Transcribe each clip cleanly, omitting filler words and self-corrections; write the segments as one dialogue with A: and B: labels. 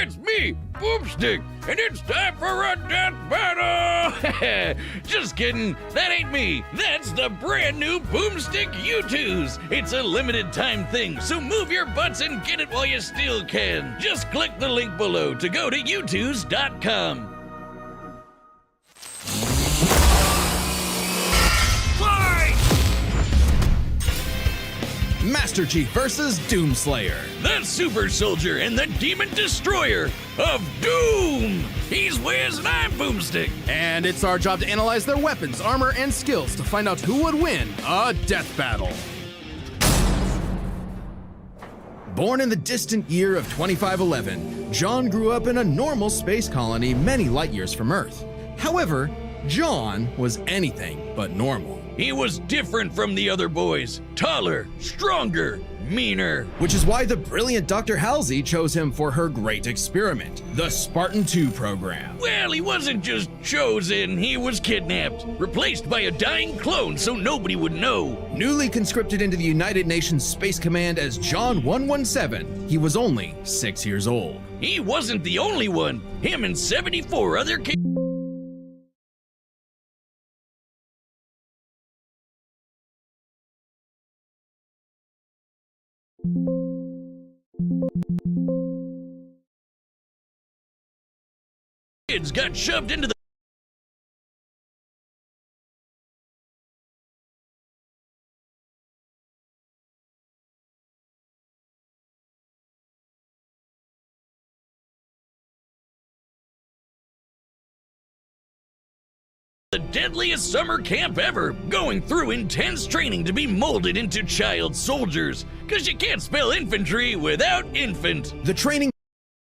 A: it's me, Boomstick, and it's time for a death battle! Just kidding, that ain't me. That's the brand new Boomstick U2s. It's a limited time thing, so move your butts and get it while you still can. Just click the link below to go to u2s.com.
B: Master Chief versus Doomslayer.
A: The super soldier and the demon destroyer of Doom. He's Wiz and I'm Boomstick.
B: And it's our job to analyze their weapons, armor, and skills to find out who would win a death battle. Born in the distant year of 2511, John grew up in a normal space colony many light years from Earth. However, John was anything but normal.
A: He was different from the other boys. Taller, stronger, meaner.
B: Which is why the brilliant Dr. Halsey chose him for her great experiment, the Spartan 2 program.
A: Well, he wasn't just chosen, he was kidnapped, replaced by a dying clone so nobody would know.
B: Newly conscripted into the United Nations Space Command as John 117, he was only 6 years old.
A: He wasn't the only one. Him and 74 other kids. Got shoved into the deadliest summer camp ever, going through intense training to be molded into child soldiers, because you can't spell infantry without infant.
B: The training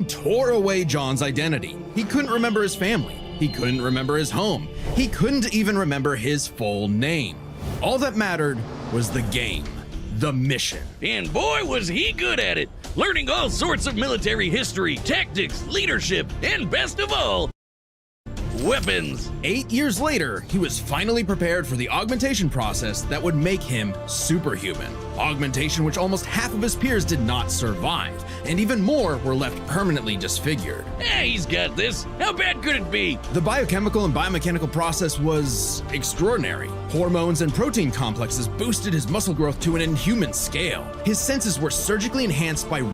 B: tore away John's identity. He couldn't remember his family. He couldn't remember his home. He couldn't even remember his full name. All that mattered was the game, the mission.
A: And boy, was he good at it, learning all sorts of military history, tactics, leadership, and best of all, weapons.
B: 8 years later, he was finally prepared for the augmentation process that would make him superhuman. Augmentation which almost half of his peers did not survive, and even more were left permanently disfigured.
A: He's got this. How bad could it be?
B: The biochemical and biomechanical process was extraordinary. Hormones and protein complexes boosted his muscle growth to an inhuman scale. His senses were surgically enhanced by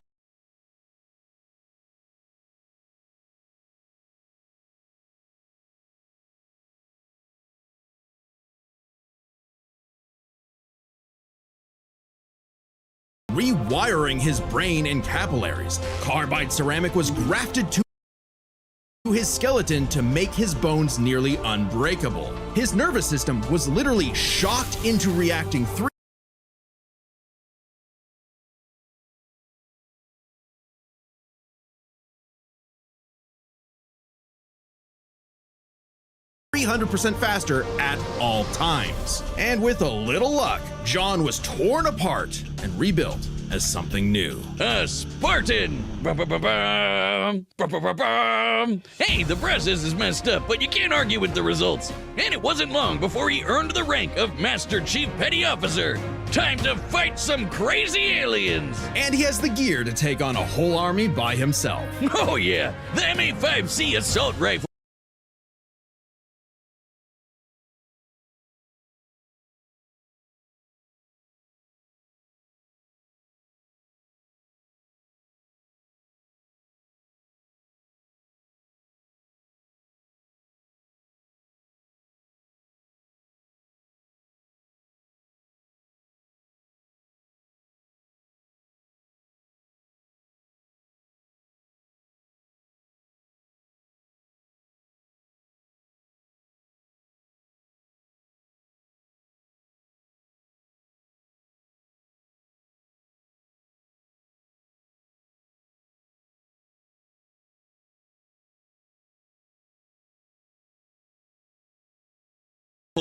B: 'rewiring his brain and capillaries. Carbide ceramic was grafted to his skeleton to make his bones nearly unbreakable. His nervous system was literally shocked into reacting 300% faster at all times. And with a little luck, John was torn apart and rebuilt as something new.
A: A Spartan! Hey, the process is messed up, but you can't argue with the results. And it wasn't long before he earned the rank of Master Chief Petty Officer. Time to fight some crazy aliens!
B: And he has the gear to take on a whole army by himself.
A: Oh yeah, the M85C assault rifle.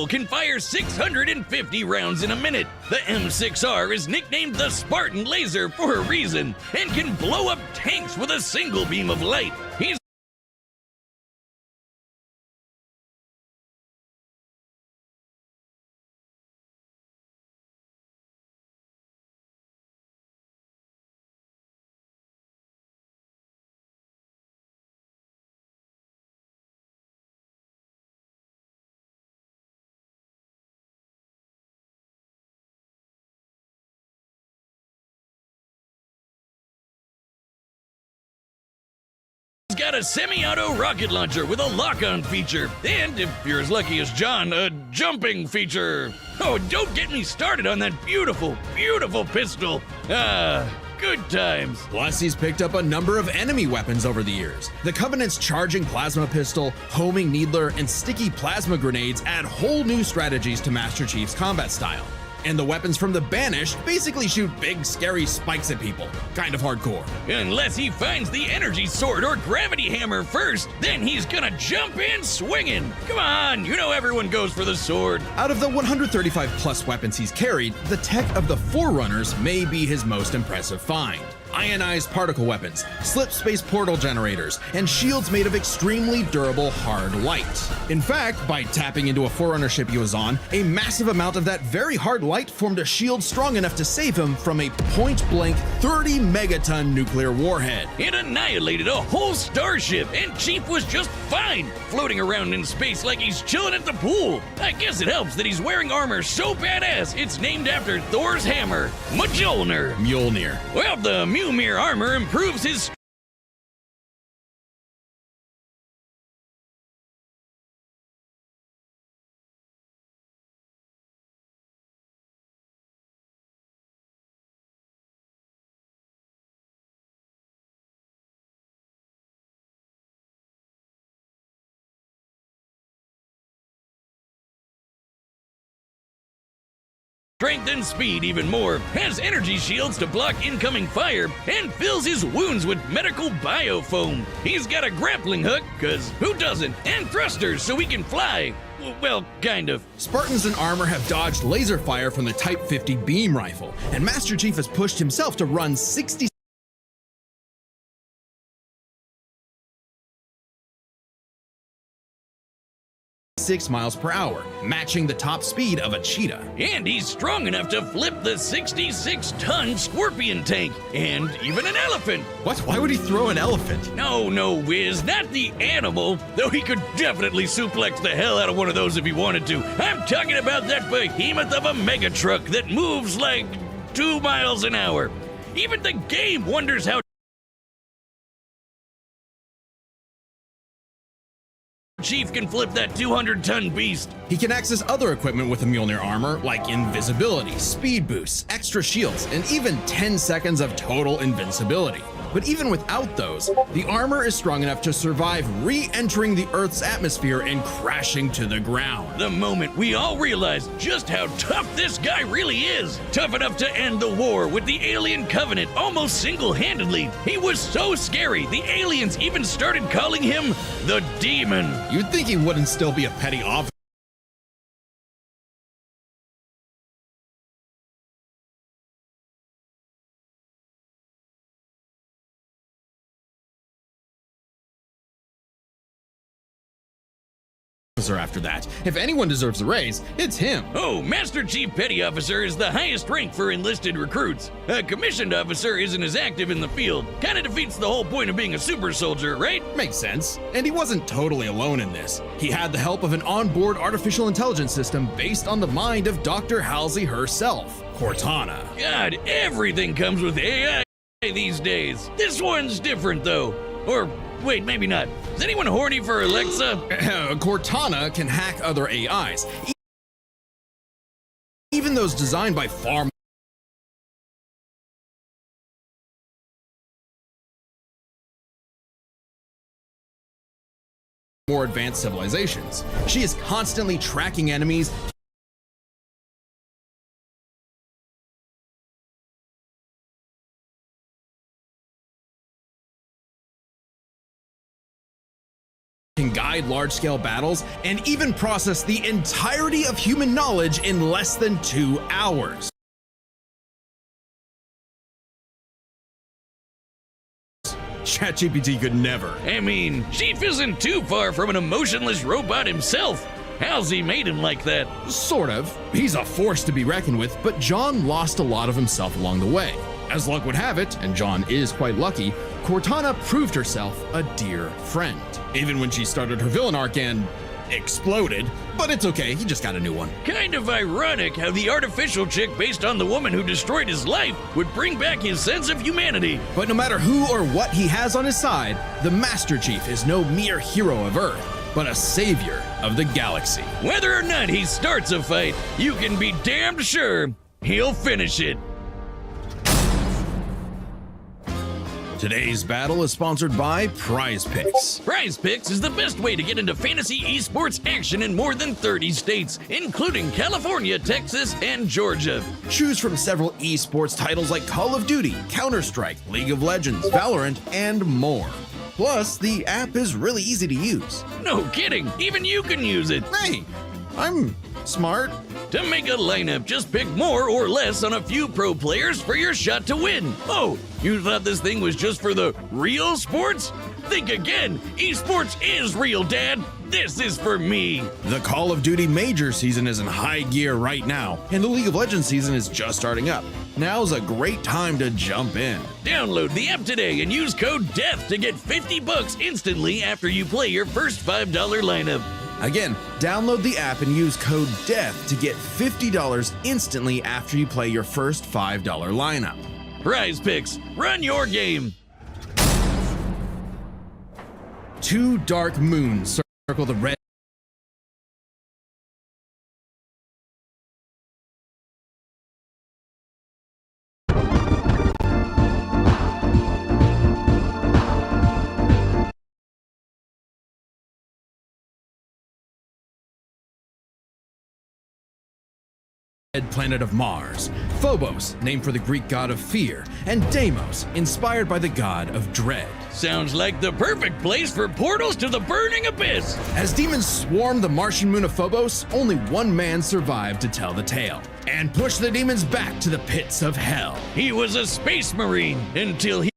A: Can fire 650 rounds in a minute. The M6R is nicknamed the Spartan Laser for a reason and can blow up tanks with a single beam of light. He's got a semi-auto rocket launcher with a lock-on feature. And, if you're as lucky as John, a jumping feature. Oh, don't get me started on that beautiful, beautiful pistol. Good times.
B: Plus, he's picked up a number of enemy weapons over the years. The Covenant's charging plasma pistol, homing needler, and sticky plasma grenades add whole new strategies to Master Chief's combat style. And the weapons from the Banished basically shoot big, scary spikes at people. Kind of hardcore.
A: Unless he finds the energy sword or gravity hammer first, then he's gonna jump in swinging. Come on, you know everyone goes for the sword.
B: Out of the 135 plus weapons he's carried, the tech of the Forerunners may be his most impressive find. Ionized particle weapons, slip space portal generators, and shields made of extremely durable hard light. In fact, by tapping into a Forerunner ship he was on, a massive amount of that very hard light formed a shield strong enough to save him from a point-blank 30 megaton nuclear warhead.
A: It annihilated a whole starship, and Chief was just fine, floating around in space like he's chilling at the pool. I guess it helps that he's wearing armor so badass it's named after Thor's hammer, Mjolnir. Well, the Mjolnir armor improves his strength and speed even more, has energy shields to block incoming fire, and fills his wounds with medical biofoam. He's got a grappling hook, cause who doesn't, and thrusters so he can fly. Well, kind of.
B: Spartans in armor have dodged laser fire from the Type 50 beam rifle, and Master Chief has pushed himself to run 60 miles per hour, matching the top speed of a cheetah.
A: And he's strong enough to flip the 66-ton scorpion tank, and even an elephant.
B: What? Why would he throw an elephant?
A: No, Wiz, not the animal, though he could definitely suplex the hell out of one of those if he wanted to. I'm talking about that behemoth of a mega truck that moves like 2 miles an hour. Even the game wonders how Chief can flip that 200-ton beast.
B: He can access other equipment with the Mjolnir armor, like invisibility, speed boosts, extra shields, and even 10 seconds of total invincibility. But even without those, the armor is strong enough to survive re-entering the Earth's atmosphere and crashing to the ground.
A: The moment we all realized just how tough this guy really is. Tough enough to end the war with the alien covenant almost single-handedly. He was so scary, the aliens even started calling him the Demon.
B: You'd think he wouldn't still be a petty officer after that. If anyone deserves a raise, it's him.
A: Oh, Master Chief Petty Officer is the highest rank for enlisted recruits. A commissioned officer isn't as active in the field. Kinda defeats the whole point of being a super soldier, right?
B: Makes sense. And he wasn't totally alone in this. He had the help of an onboard artificial intelligence system based on the mind of Dr. Halsey herself, Cortana.
A: God, everything comes with AI these days. This one's different, though. Or, wait, maybe not. Is anyone horny for Alexa?
B: Cortana can hack other AIs, even those designed by far more advanced civilizations. She is constantly tracking enemies, can guide large-scale battles, and even process the entirety of human knowledge in less than 2 hours. ChatGPT could never.
A: I mean, Chief isn't too far from an emotionless robot himself. Halsey made him like that.
B: Sort of. He's a force to be reckoned with, but John lost a lot of himself along the way. As luck would have it, and John is quite lucky, Cortana proved herself a dear friend. Even when she started her villain arc and exploded, but it's okay, he just got a new one.
A: Kind of ironic how the artificial chick based on the woman who destroyed his life would bring back his sense of humanity.
B: But no matter who or what he has on his side, the Master Chief is no mere hero of Earth, but a savior of the galaxy.
A: Whether or not he starts a fight, you can be damned sure he'll finish it.
B: Today's battle is sponsored by Prize Picks.
A: Prize Picks is the best way to get into fantasy esports action in more than 30 states, including California, Texas, and Georgia.
B: Choose from several esports titles like Call of Duty, Counter-Strike, League of Legends, Valorant, and more. Plus, the app is really easy to use.
A: No kidding, even you can use it.
B: Hey, I'm smart.
A: To make a lineup, just pick more or less on a few pro players for your shot to win. Oh, you thought this thing was just for the real sports? Think again. Esports is real, Dad. This is for me.
B: The Call of Duty Major season is in high gear right now, and the League of Legends season is just starting up. Now's a great time to jump in.
A: Download the app today and use code DEATH to get $50 instantly after you play your first $5 lineup.
B: Again, download the app and use code DEATH to get $50 instantly after you play your first $5 lineup.
A: Prize Picks, run your game.
B: 2 dark moons circle the red. Planet of Mars, Phobos, named for the Greek god of fear, and Deimos, inspired by the god of dread.
A: Sounds like the perfect place for portals to the burning abyss.
B: As demons swarm the Martian moon of Phobos, only one man survived to tell the tale and push the demons back to the pits of hell.
A: He was a space marine until he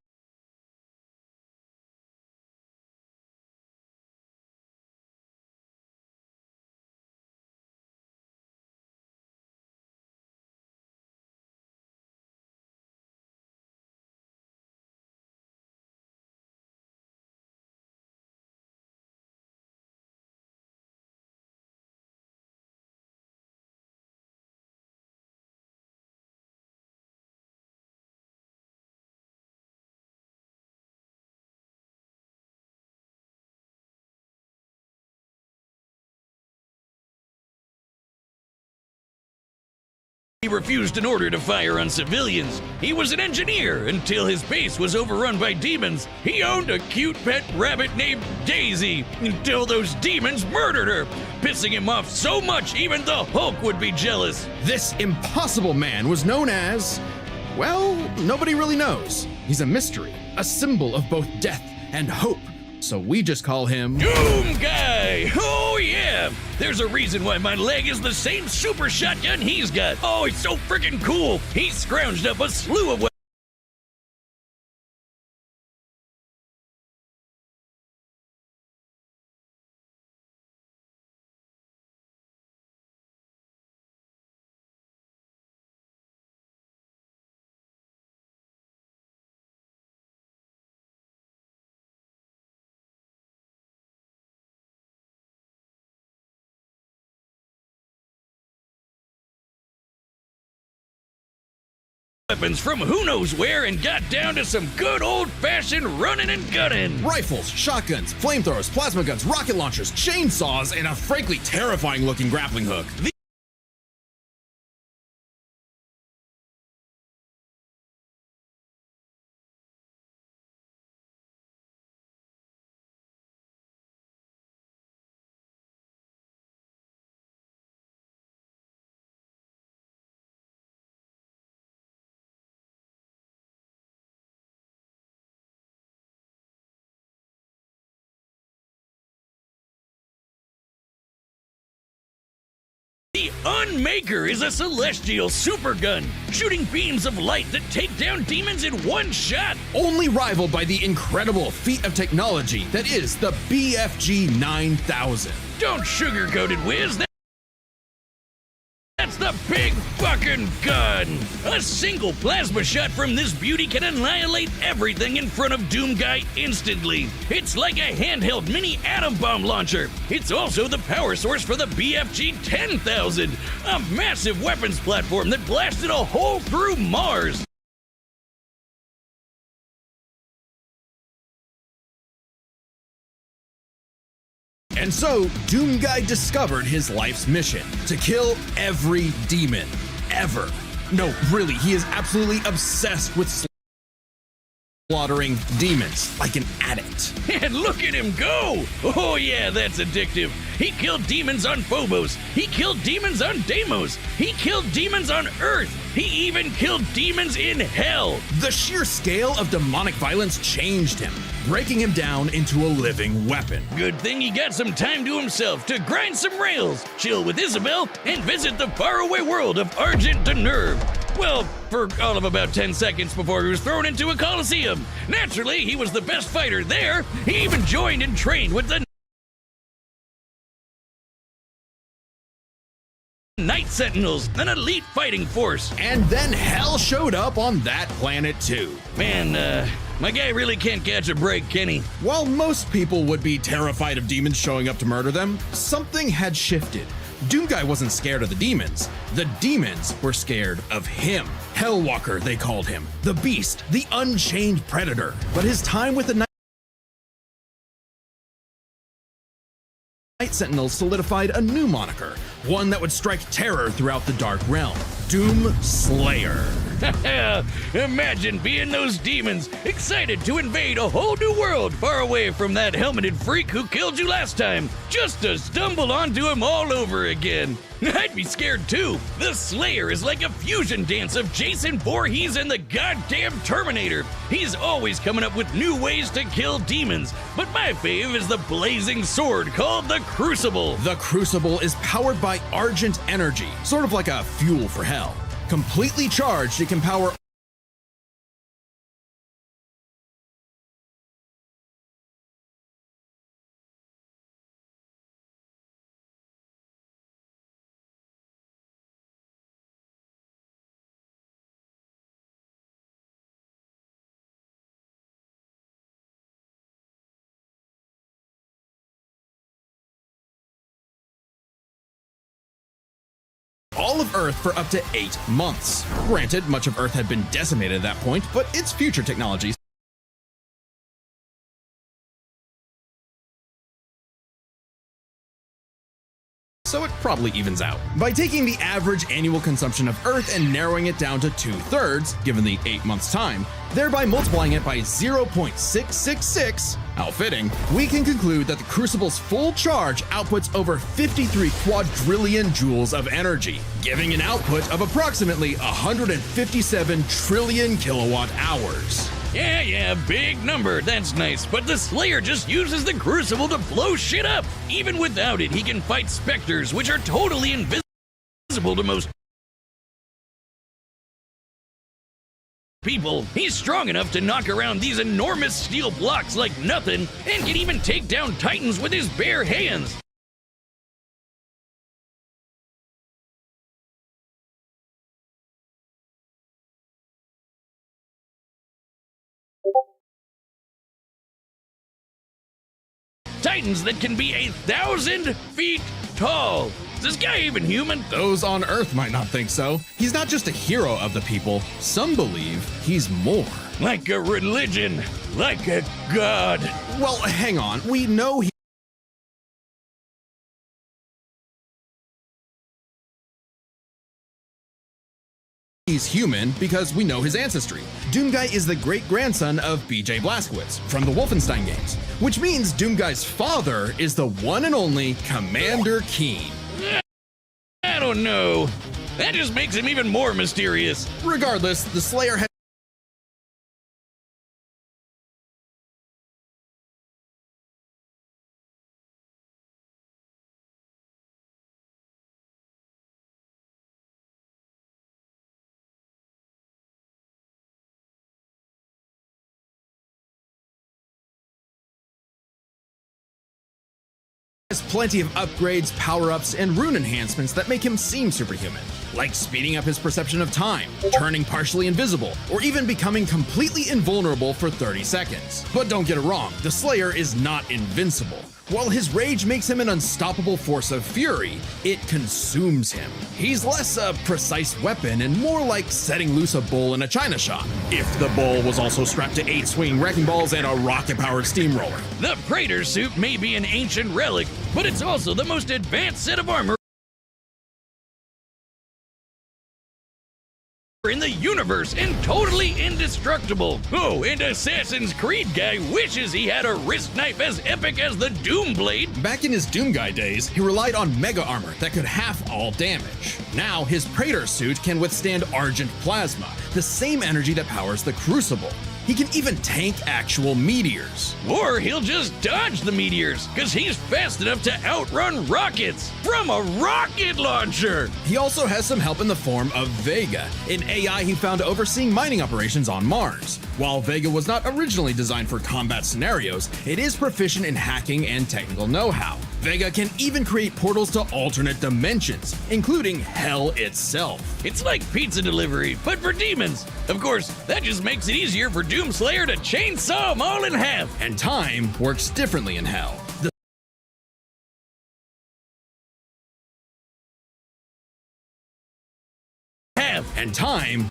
A: refused an order to fire on civilians. He was an engineer until his base was overrun by demons. He owned a cute pet rabbit named Daisy until those demons murdered her, pissing him off so much even the Hulk would be jealous.
B: This impossible man was known as, well, nobody really knows. He's a mystery, a symbol of both death and hope. So we just call him
A: Doom Guy! Oh yeah! There's a reason why my leg is the same super shotgun he's got. Oh, it's so freaking cool! He scrounged up a slew of weapons from who knows where and got down to some good old-fashioned running and gunning.
B: rifles, shotguns, flamethrowers, plasma guns, rocket launchers, chainsaws, and a frankly terrifying looking grappling hook.
A: The Unmaker is a celestial supergun, shooting beams of light that take down demons in one shot.
B: Only rivaled by the incredible feat of technology that is the BFG 9000.
A: Don't sugarcoat it, Wiz. That's It's the big fucking gun! A single plasma shot from this beauty can annihilate everything in front of Doomguy instantly. It's like a handheld mini atom bomb launcher. It's also the power source for the BFG 10,000, a massive weapons platform that blasted a hole through Mars.
B: And so, Doomguy discovered his life's mission: to kill every demon, ever. No, really, he is absolutely obsessed with slaughtering demons, like an addict.
A: And look at him go! Oh yeah, that's addictive. He killed demons on Phobos. He killed demons on Deimos. He killed demons on Earth. He even killed demons in hell.
B: The sheer scale of demonic violence changed him, breaking him down into a living weapon.
A: Good thing he got some time to himself to grind some rails, chill with Isabel, and visit the faraway world of Argent de Nerve. Well, for all of about 10 seconds before he was thrown into a coliseum. Naturally, he was the best fighter there. He even joined and trained with the Night Sentinels, an elite fighting force.
B: And then hell showed up on that planet too.
A: Man, my guy really can't catch a break, can he?
B: While most people would be terrified of demons showing up to murder them, something had shifted. Doomguy wasn't scared of the demons were scared of him. Hellwalker, they called him. The Beast, the Unchained Predator. But his time with the Night Sentinels solidified a new moniker, one that would strike terror throughout the Dark Realm: Doom Slayer.
A: Imagine being those demons, excited to invade a whole new world far away from that helmeted freak who killed you last time, just to stumble onto him all over again. I'd be scared too. The Slayer is like a fusion dance of Jason Voorhees and the goddamn Terminator. He's always coming up with new ways to kill demons, but my fave is the blazing sword called the Crucible.
B: The Crucible is powered by Argent energy, sort of like a fuel for hell. Completely charged, it can power all of Earth for up to 8 months. Granted, much of Earth had been decimated at that point, but its future technologies so it probably evens out. By taking the average annual consumption of Earth and narrowing it down to 2/3, given the 8 months time, thereby multiplying it by 0.666, how fitting, we can conclude that the Crucible's full charge outputs over 53 quadrillion joules of energy, giving an output of approximately 157 trillion kilowatt hours.
A: Yeah, big number, that's nice, but the Slayer just uses the Crucible to blow shit up. Even without it, he can fight specters, which are totally invisible to most people. He's strong enough to knock around these enormous steel blocks like nothing, and can even take down titans with his bare hands. Titans that can be 1,000 feet tall. Is this guy even human?
B: Those on Earth might not think so. He's not just a hero of the people. Some believe he's more.
A: Like a religion, like a god.
B: Well, hang on. We know he's human because we know his ancestry. Doomguy is the great-grandson of BJ Blazkowicz from the Wolfenstein games, which means Doomguy's father is the one and only Commander Keen.
A: I don't know. That just makes him even more mysterious.
B: Regardless, the Slayer has plenty of upgrades, power-ups, and rune enhancements that make him seem superhuman. like speeding up his perception of time, turning partially invisible, or even becoming completely invulnerable for 30 seconds. But don't get it wrong, the Slayer is not invincible. While his rage makes him an unstoppable force of fury, it consumes him. He's less a precise weapon and more like setting loose a bull in a china shop. If the bull was also strapped to 8 swinging wrecking balls and a rocket-powered steamroller.
A: The Praetor suit may be an ancient relic, but it's also the most advanced set of armor in the universe and totally indestructible. Oh, and Assassin's Creed guy wishes he had a wrist knife as epic as the Doom Blade.
B: Back in his Doom Guy days, he relied on mega armor that could half all damage. Now, his Praetor suit can withstand Argent Plasma, the same energy that powers the Crucible. He can even tank actual meteors.
A: Or he'll just dodge the meteors, because he's fast enough to outrun rockets from a rocket launcher.
B: He also has some help in the form of Vega, an AI he found overseeing mining operations on Mars. While Vega was not originally designed for combat scenarios, it is proficient in hacking and technical know-how. Vega can even create portals to alternate dimensions, including Hell itself.
A: It's like pizza delivery, but for demons. Of course, that just makes it easier for Doomslayer to chainsaw them all in half.
B: And time works differently in Hell. And time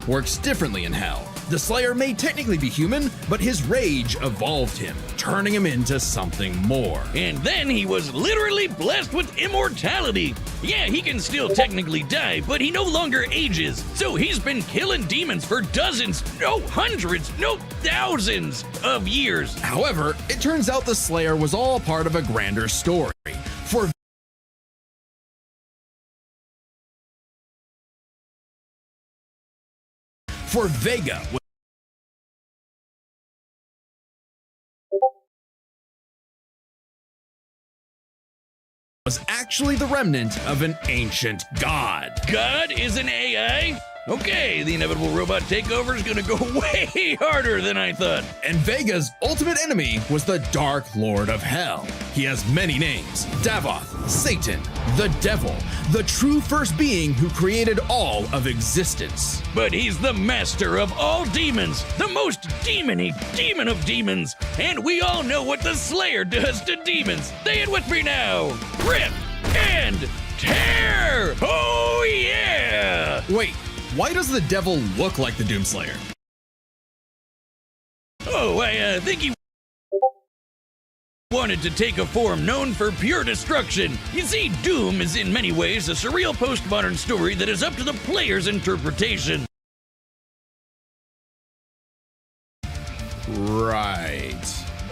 B: works differently in Hell. The Slayer may technically be human, but his rage evolved him, turning him into something more.
A: And then he was literally blessed with immortality. Yeah, he can still technically die, but he no longer ages. So he's been killing demons for dozens, no hundreds, no thousands of years.
B: However, it turns out the Slayer was all part of a grander story. For Vega was actually the remnant of an ancient god.
A: God is an AI? Okay, the inevitable robot takeover is gonna go way harder than I thought.
B: And Vega's ultimate enemy was the Dark Lord of Hell. He has many names: Davoth, Satan, the Devil, the true first being who created all of existence.
A: But he's the master of all demons, the most demon-y demon of demons. And we all know what the Slayer does to demons. Say it with me now. Rip and tear! Oh yeah!
B: Wait, why does the Devil look like the Doomslayer?
A: Oh, I think he wanted to take a form known for pure destruction. You see, Doom is in many ways a surreal postmodern story that is up to the player's interpretation.
B: Right.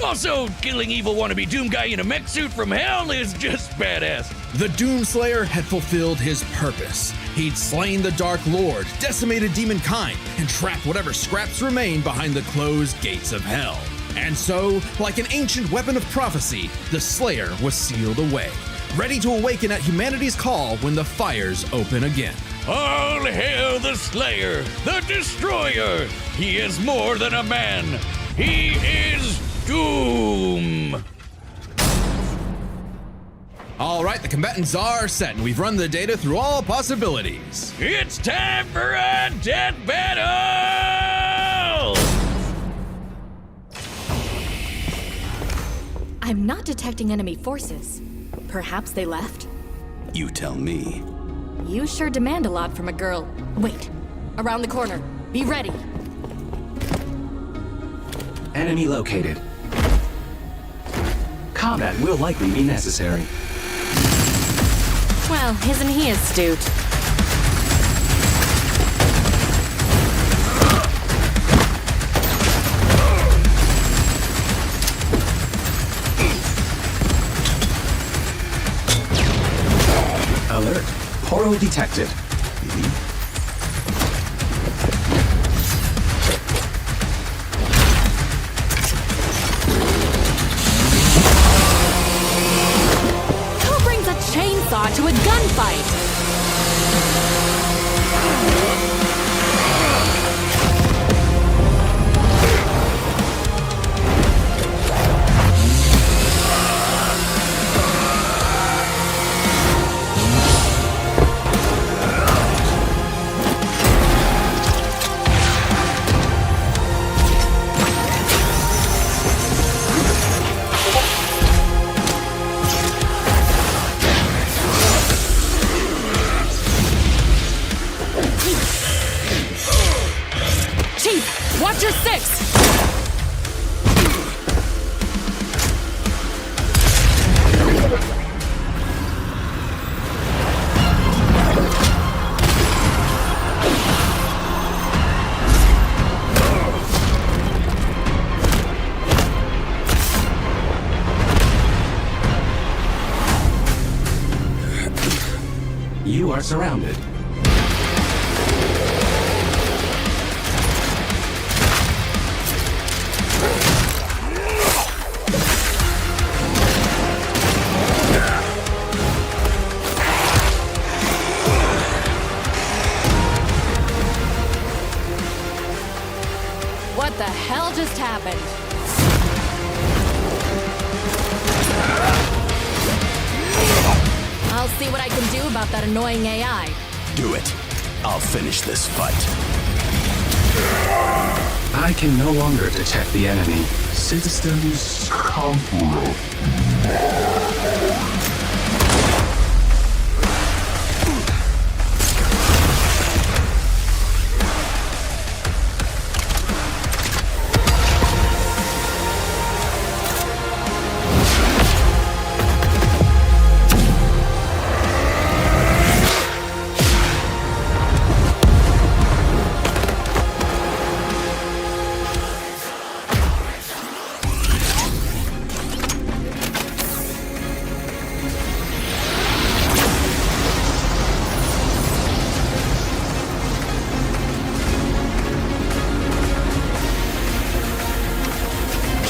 A: Also, killing evil wannabe Doom guy in a mech suit from hell is just badass.
B: The Doomslayer had fulfilled his purpose. He'd slain the Dark Lord, decimated demon kind, and trapped whatever scraps remained behind the closed gates of hell. And so, like an ancient weapon of prophecy, the Slayer was sealed away, ready to awaken at humanity's call when the fires open again.
A: All hail the Slayer, the Destroyer! He is more than a man. He is Doom!
B: All right, the combatants are set, and we've run the data through all possibilities.
A: It's time for a death battle!
C: I'm not detecting enemy forces. Perhaps they left?
D: You tell me.
C: You sure demand a lot from a girl. Wait, around the corner. Be ready.
D: Enemy located. Combat will likely be necessary.
C: Well, isn't he astute?
D: Alert. Portal detected.
C: fight. Chief, watch your six!
D: You are surrounded.
C: What the hell just happened? I'll see what I can do about that annoying AI.
E: Do it. I'll finish this fight.
D: I can no longer detect the enemy. Systems complete.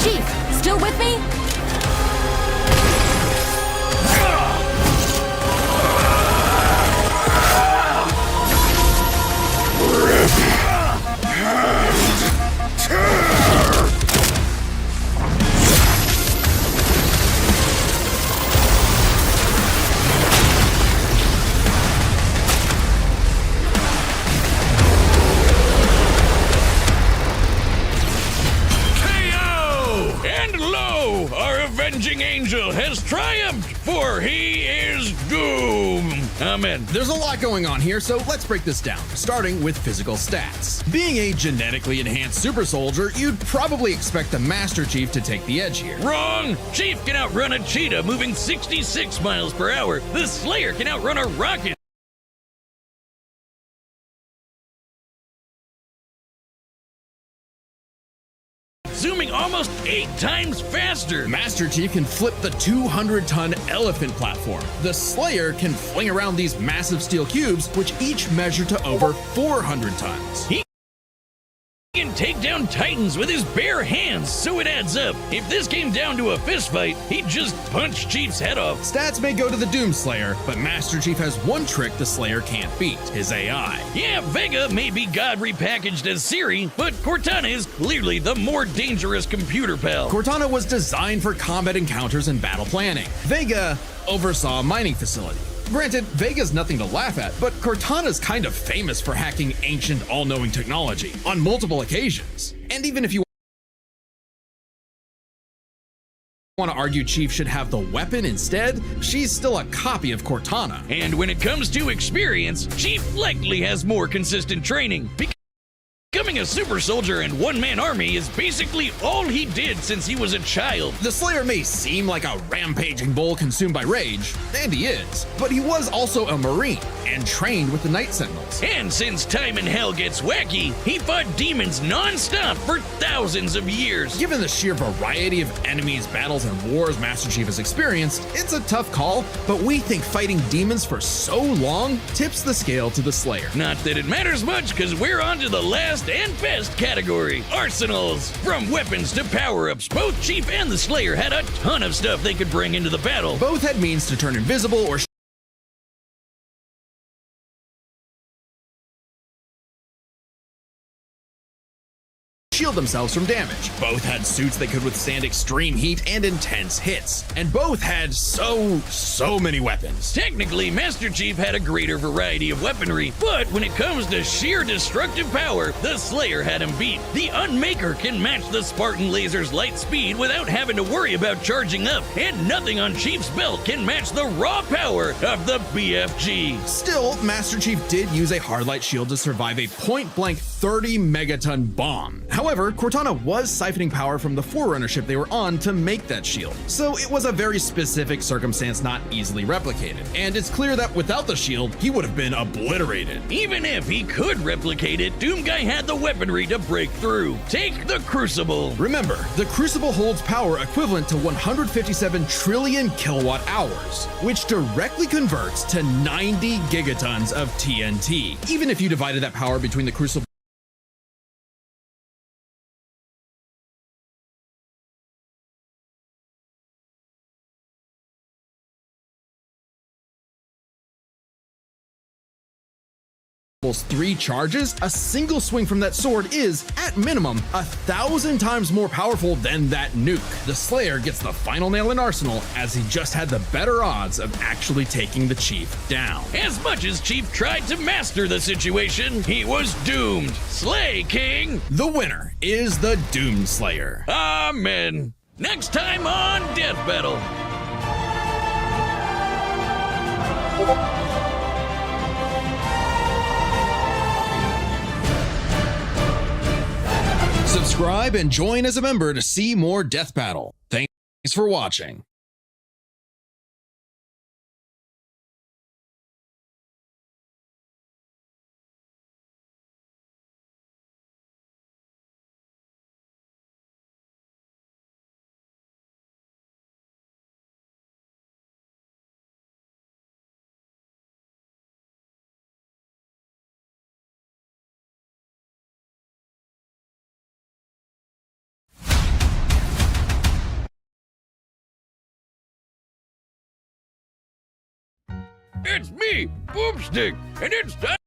C: Chief, still with me?
A: And lo, our avenging angel has triumphed, for he is doom. Amen.
B: There's a lot going on here, so let's break this down, starting with physical stats. Being a genetically enhanced super soldier, you'd probably expect the Master Chief to take the edge here.
A: Wrong! Chief can outrun a cheetah moving 66 miles per hour. The Slayer can outrun a rocket zooming almost 8 times faster.
B: Master Chief can flip the 200-ton elephant platform. The Slayer can fling around these massive steel cubes, which each measure to over 400 tons.
A: He can take down titans with his bare hands, so it adds up. If this came down to a fist fight, he'd just punch Chief's head off.
B: Stats may go to the Doom Slayer, but Master Chief has one trick the Slayer can't beat: his AI.
A: Yeah, Vega may be God repackaged as Siri, but Cortana is clearly the more dangerous computer pal.
B: Cortana was designed for combat encounters and battle planning. Vega oversaw a mining facility. Granted, Vega's nothing to laugh at, but Cortana's kind of famous for hacking ancient, all-knowing technology on multiple occasions. And even if you want to argue Chief should have the weapon instead, she's still a copy of Cortana.
A: And when it comes to experience, Chief likely has more consistent training. Becoming a super soldier and one-man army is basically all he did since he was a child.
B: The Slayer may seem like a rampaging bull consumed by rage, and he is, but he was also a Marine and trained with the Night Sentinels.
A: And since time in hell gets wacky, he fought demons non-stop for thousands of years.
B: Given the sheer variety of enemies, battles, and wars Master Chief has experienced, it's a tough call, but we think fighting demons for so long tips the scale to the Slayer.
A: Not that it matters much, because we're on to the last and best category, arsenals. From weapons to power-ups, both Chief and the Slayer had a ton of stuff they could bring into the battle.
B: Both had means to turn invisible or shield themselves from damage. Both had suits that could withstand extreme heat and intense hits. And both had so many weapons.
A: Technically, Master Chief had a greater variety of weaponry, but when it comes to sheer destructive power, the Slayer had him beat. The Unmaker can match the Spartan Laser's light speed without having to worry about charging up, and nothing on Chief's belt can match the raw power of the BFG.
B: Still, Master Chief did use a hardlight shield to survive a point-blank 30 megaton bomb. However, Cortana was siphoning power from the Forerunner ship they were on to make that shield, so it was a very specific circumstance not easily replicated. And it's clear that without the shield, he would have been obliterated.
A: Even if he could replicate it, Doomguy had the weaponry to break through. Take the Crucible.
B: Remember, the Crucible holds power equivalent to 157 trillion kilowatt hours, which directly converts to 90 gigatons of TNT. Even if you divided that power between the Crucible three charges, a single swing from that sword is, at minimum, 1,000 times more powerful than that nuke. The Slayer gets the final nail in Arsenal, as he just had the better odds of actually taking the Chief down.
A: As much as Chief tried to master the situation, he was doomed. Slay, King!
B: The winner is the Doom Slayer.
A: Amen. Next time on Death Battle.
B: Subscribe and join as a member to see more Death Battle. Thanks for watching.
A: It's me, Boomstick, and it's time.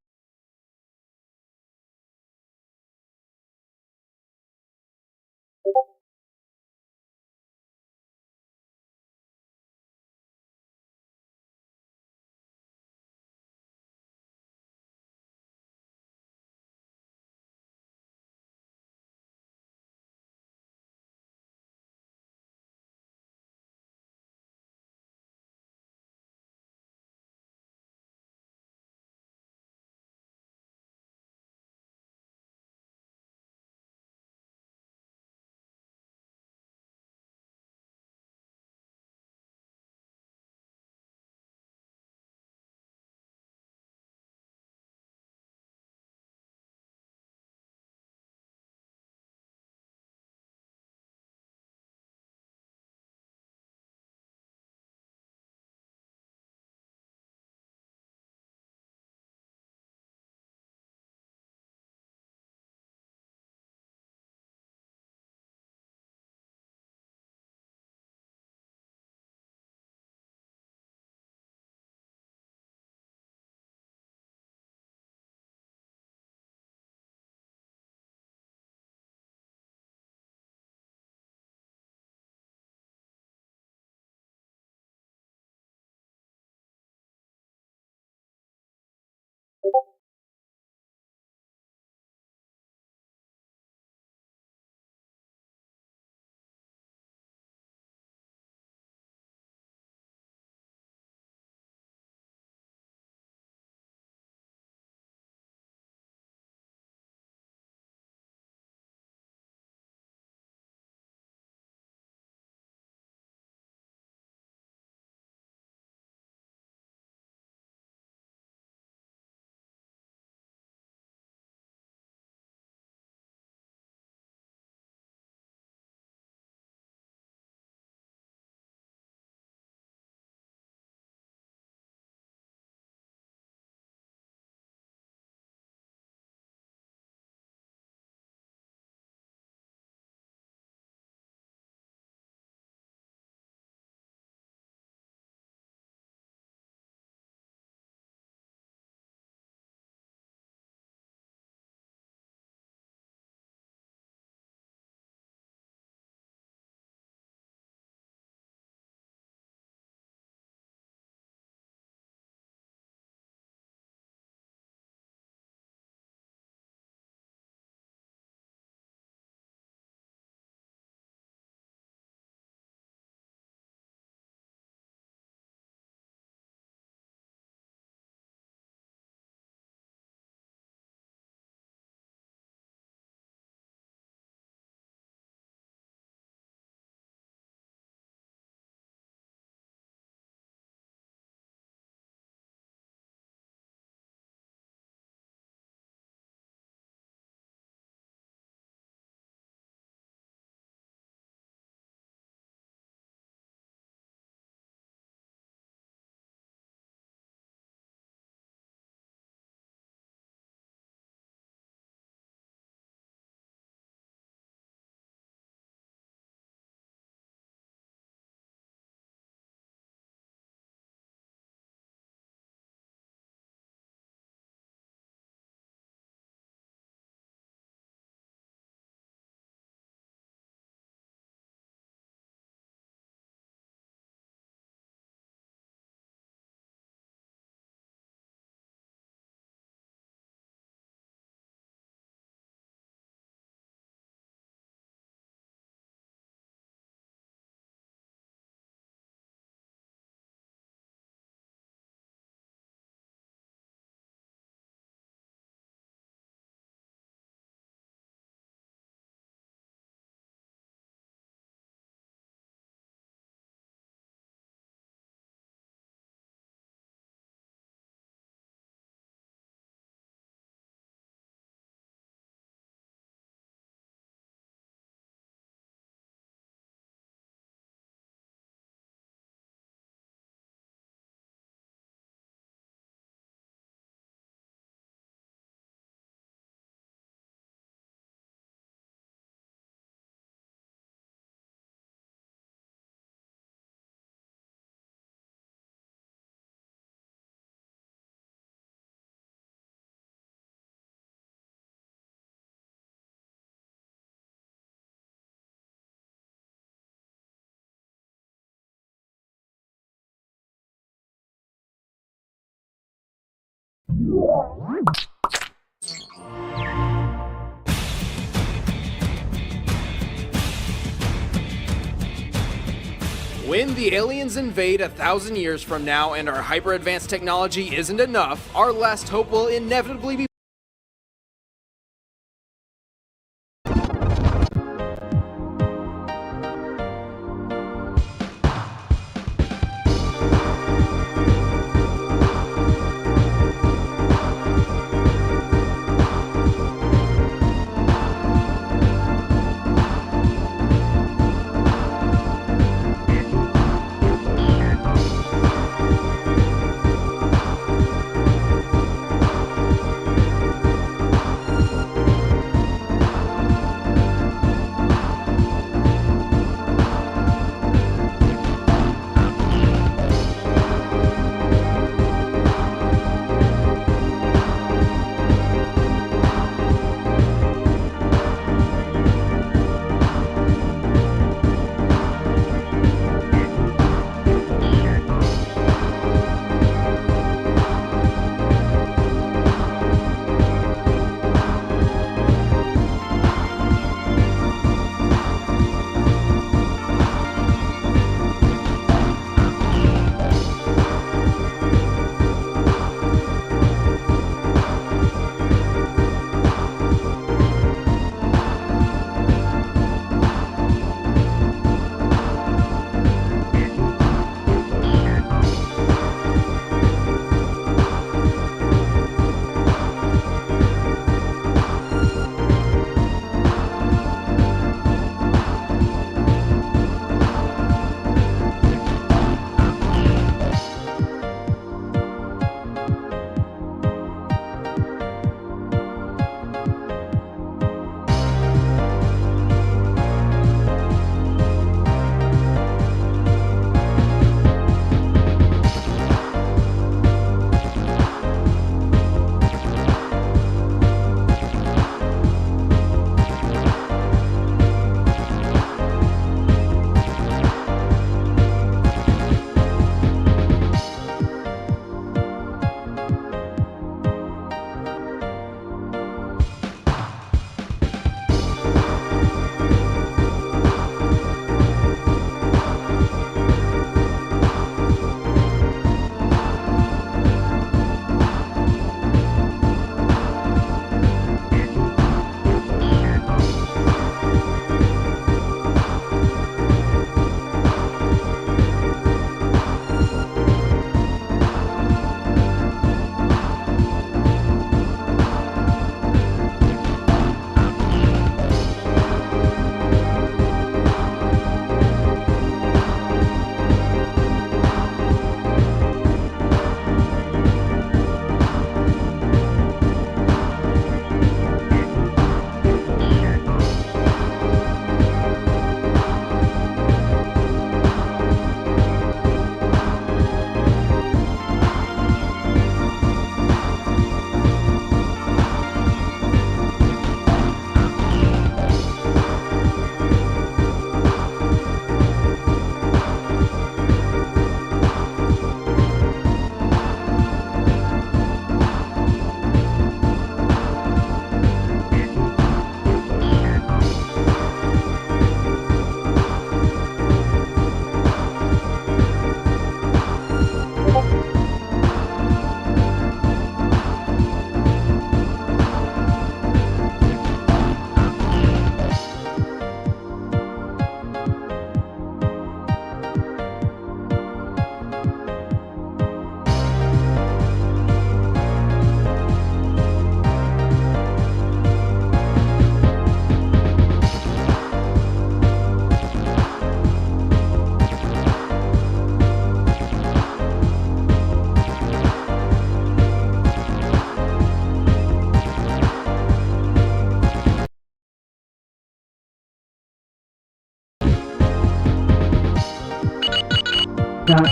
F: When the aliens invade 1,000 years from now and our hyper-advanced technology isn't enough, our last hope will inevitably be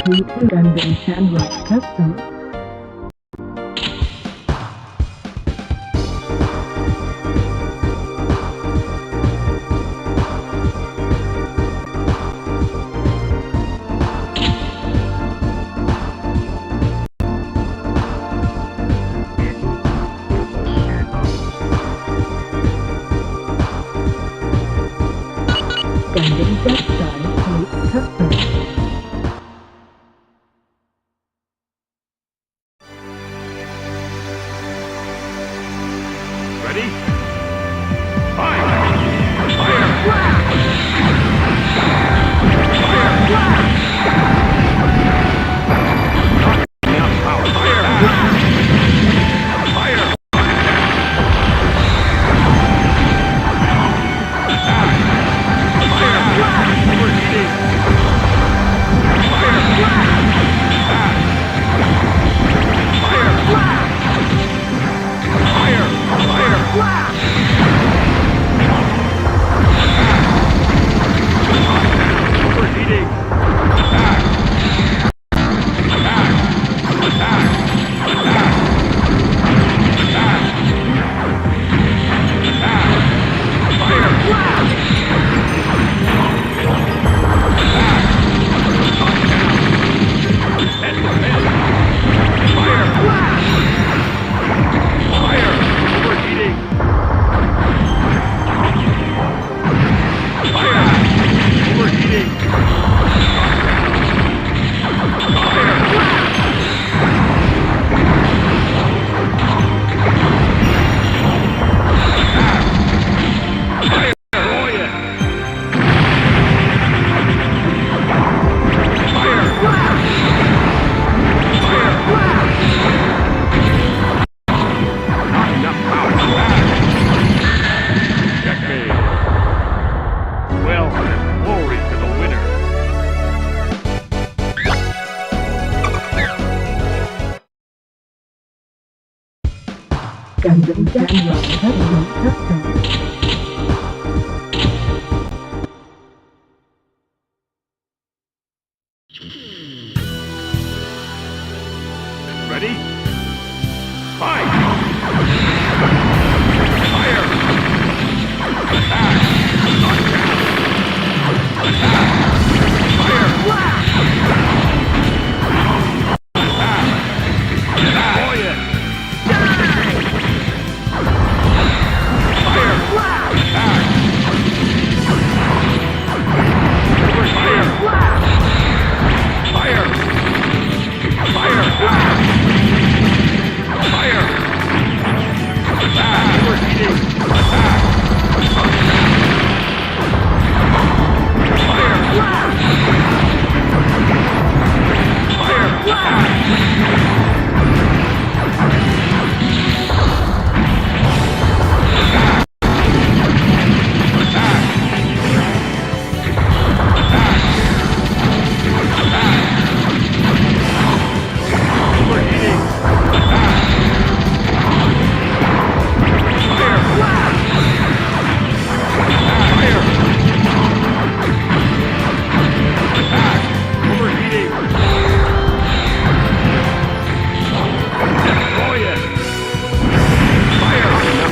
G: GBA2 Casuals custom. Gundam Casuals Custom.
H: Ready? Fight! Fire! Attack! Knockdown! Attack! Fire! Attack! Destroy it! Fire! Attack! Fire! Fire! Fire! Attack! Fire! Attack! Overheating! Attack! Fire! Fire! Attack!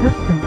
G: Custom.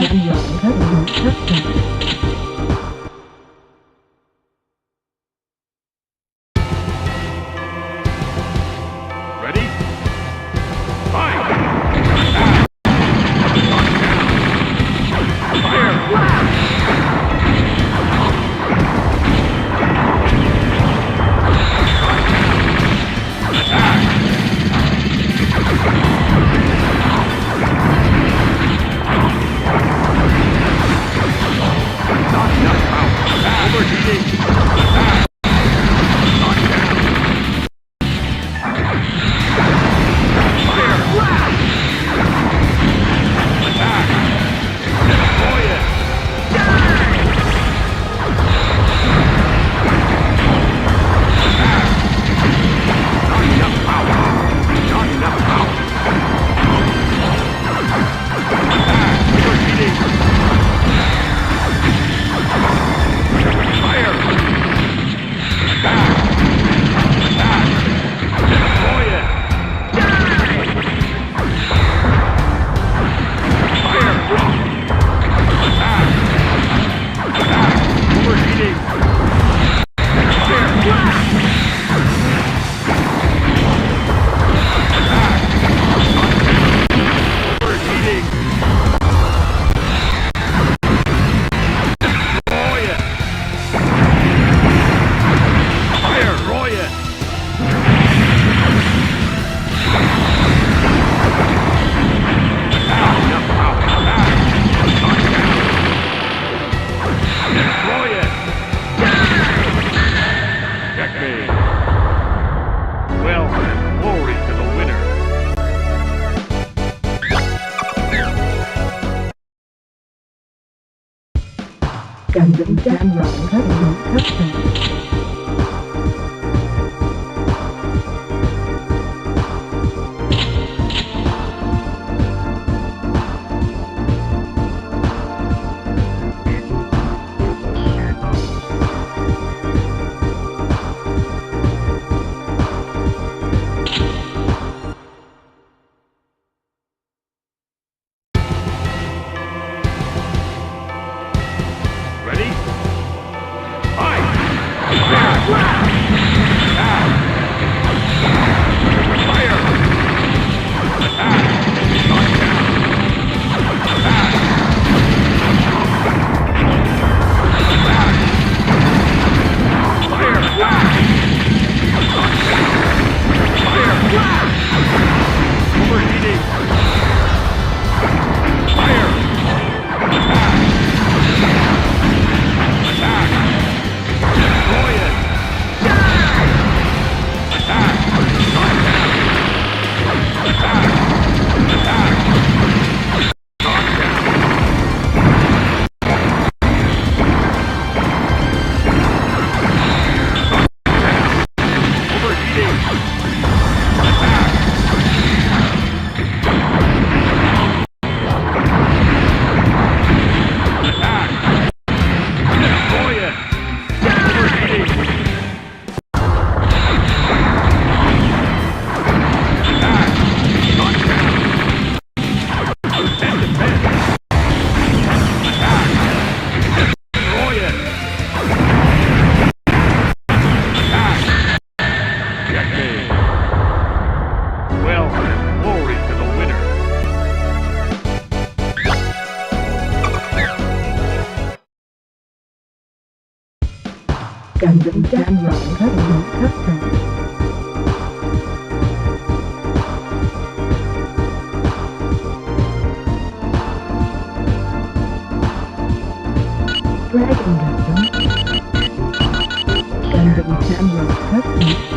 G: Gundam Casuals custom.
H: Ready? Fight!
G: Gundam Casuals custom.
H: Ready? Fight!
G: Gundam Casuals custom. Dragon Gundam Casuals custom.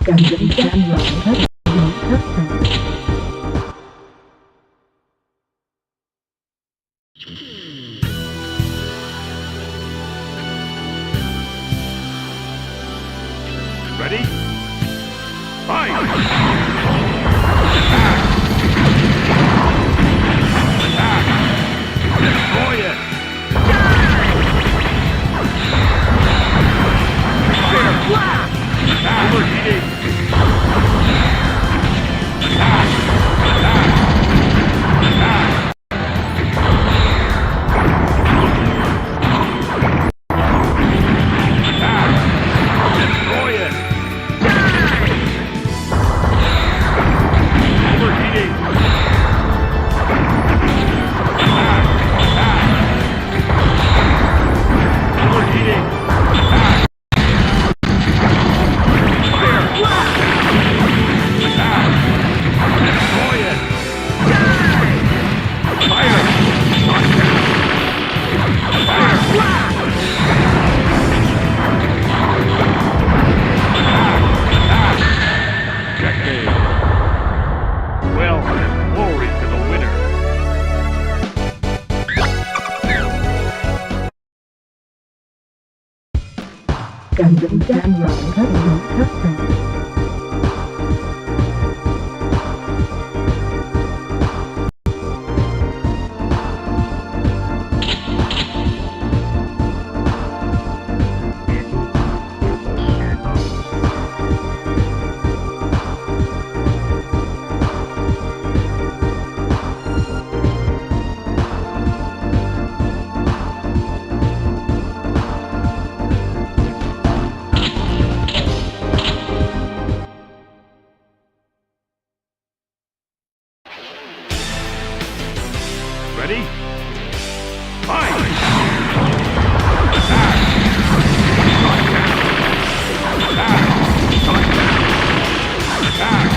G: Gundam Danride Custom.
H: Ready? Fight! Attack! Destroy it! Fire blast! Overheating! Attack! Attack! Attack! Attack! Destroy it! Overheating! Attack! Attack! Overheating! Attack! Fire blast! Attack! Destroy it! Fire! Fire blast! Attack! Checkmate! Well, glory to the winner!
G: Gundam Danride Custom.
H: Ready? Fight! Attack! Attack! Attack!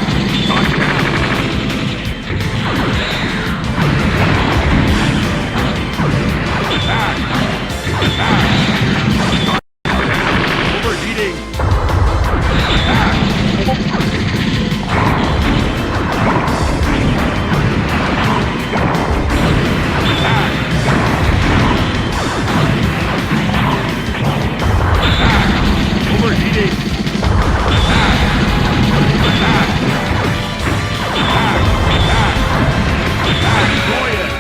H: Attack! Attack! Overheating! Attack! Overheating! Attack! Attack! Attack! Attack! Attack! Destroy it!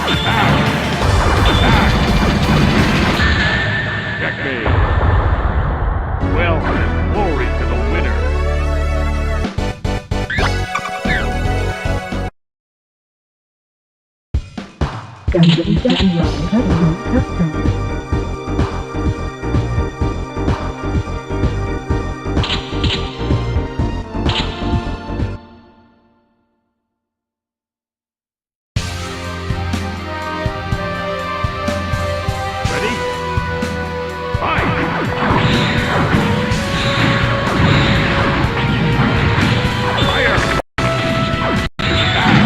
H: Attack! Attack! Checkmate! Well, glory to the winner!
G: Gundam Danride Custom.
H: Ready? Fight! Fire! Attack!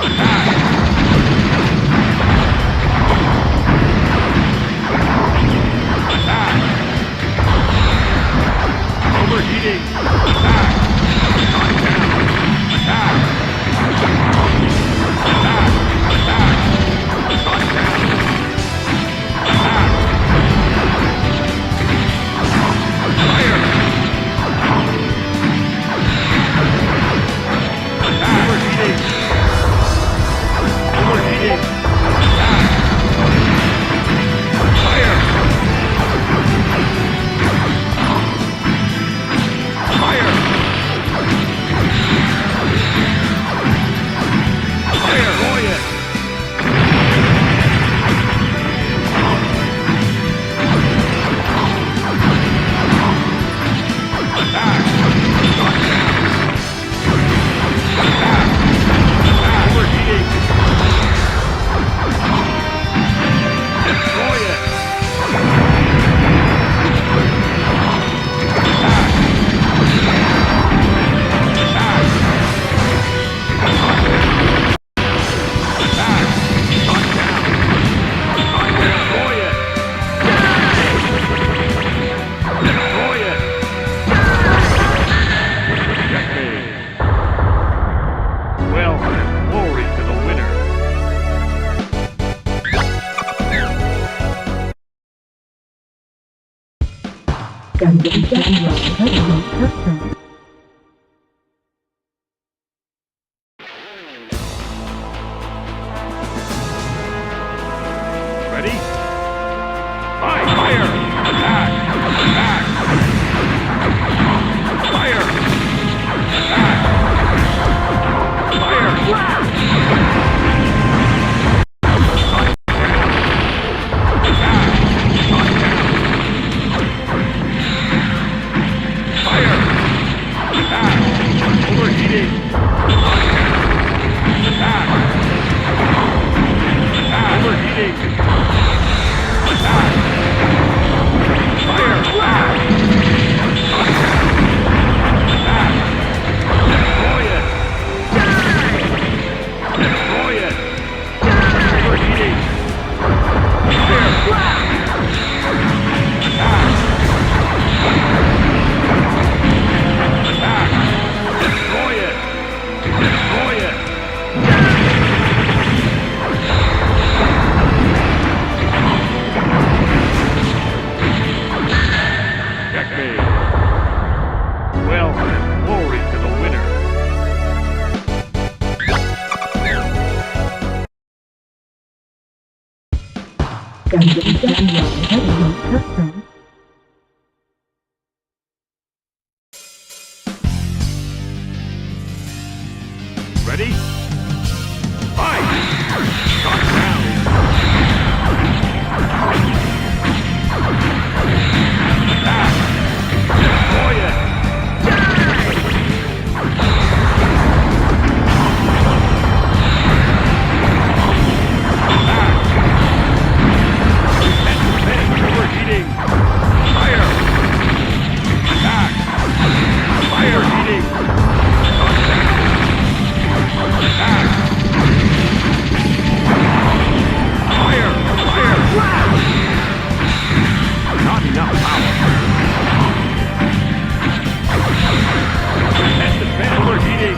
H: Attack!
G: Gundam Samurai Heavyweight Custom.
H: Ready? Fight! Fire! Attack! Attack! Fire! Attack! Fire! Attack! Fire! Attack! Overheating! Attack! Attack! Overheating! Attack! Fire! Attack! Attack! Destroy it! Destroy it! Overheating! Fire! Attack! Attack! Destroy it! Destroy it! Checkmate. Well, glory to the winner.
G: Gundam Samurai Heavyweight Custom.
H: Ready? Fight! Shot down! Attack! Destroy it! Attack! Overheating! Fire! Attack! Fire heating! Shot down! Attack! Fire! Fire! Not enough power. Test defense overheating.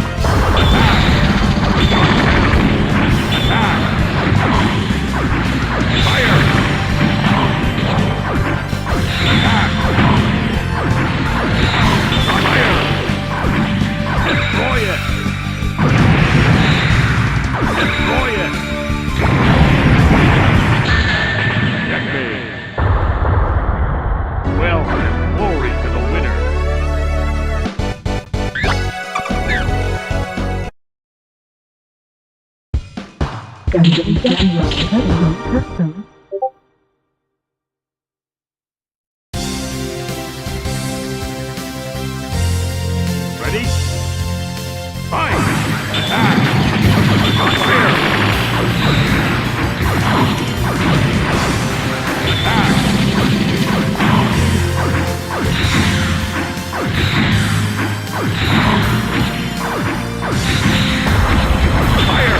H: Attack! Attack! Fire! Attack! Fire! Destroy it! Destroy it! Checkmate. Well, glory to the winner.
G: Gundam Samurai Heavyweight Custom.
H: Ready? Fight! Attack! Fire! Attack! Fire! Fire!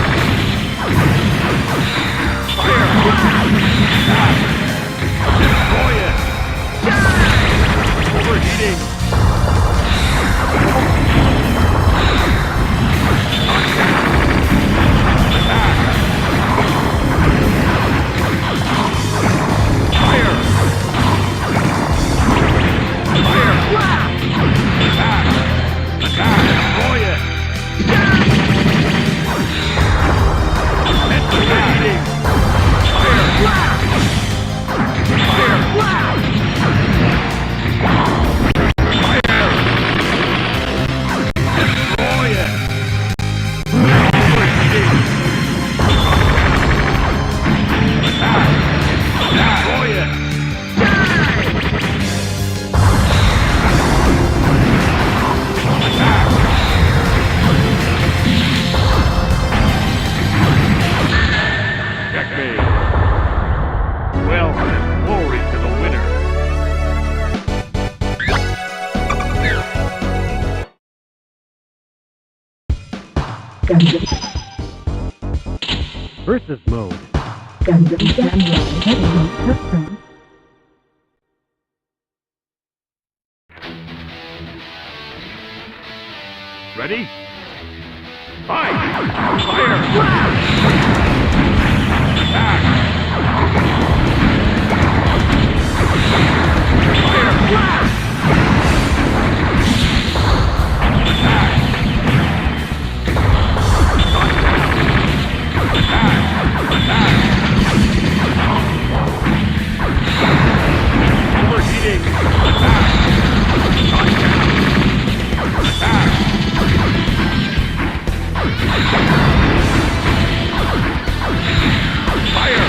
H: Attack! Destroy it! Overheating! Well, glory to the winner.
G: Gundam
H: Versus mode.
G: Gundam Samurai Heavyweight Custom.
H: Ready? Fight! Fire! Attack! Fire! Fire!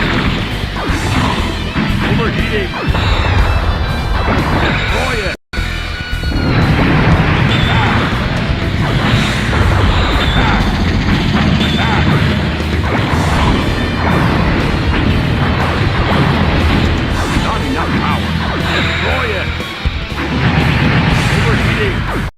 H: Overheating! Destroy it! Not enough power! Destroy it! Overheating!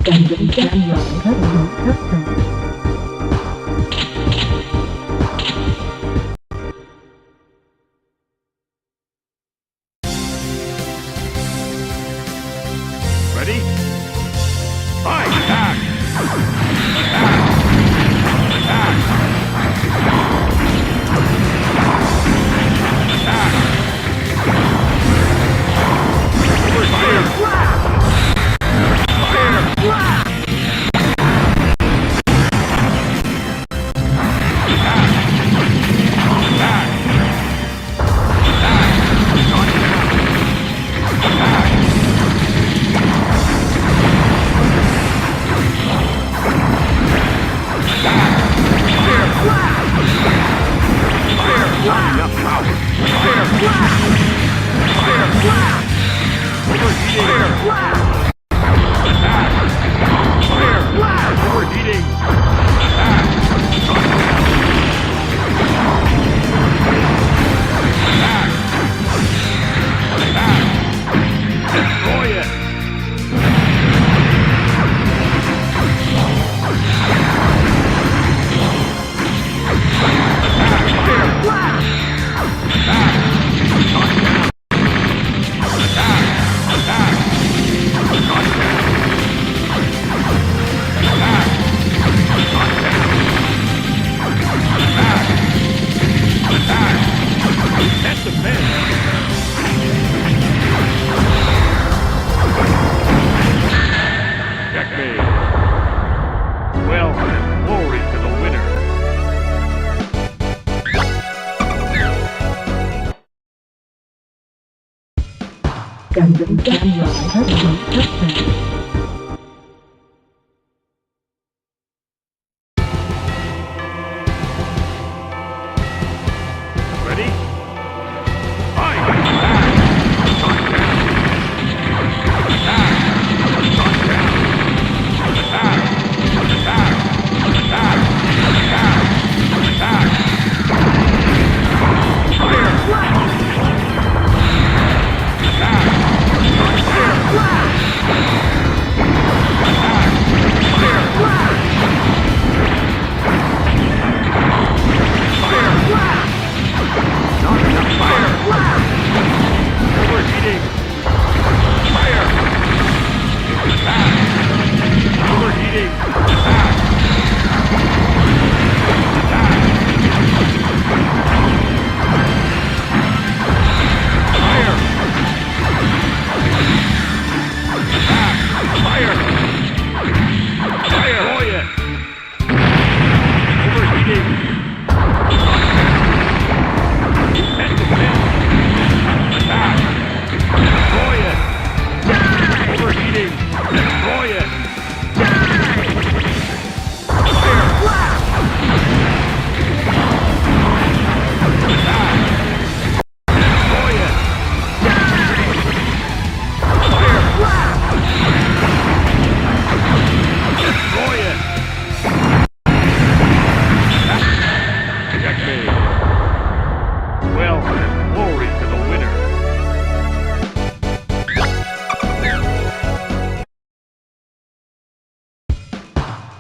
G: Dungeon Casuals Custom.
H: Ready? Fight! Attack!
G: Dungeon Casuals Custom.
H: Ready? Fight! Fire!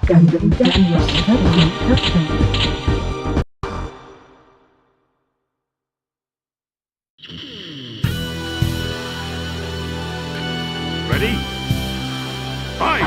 G: Gundam Ganrider Rotor Set.
H: Ready? Fight!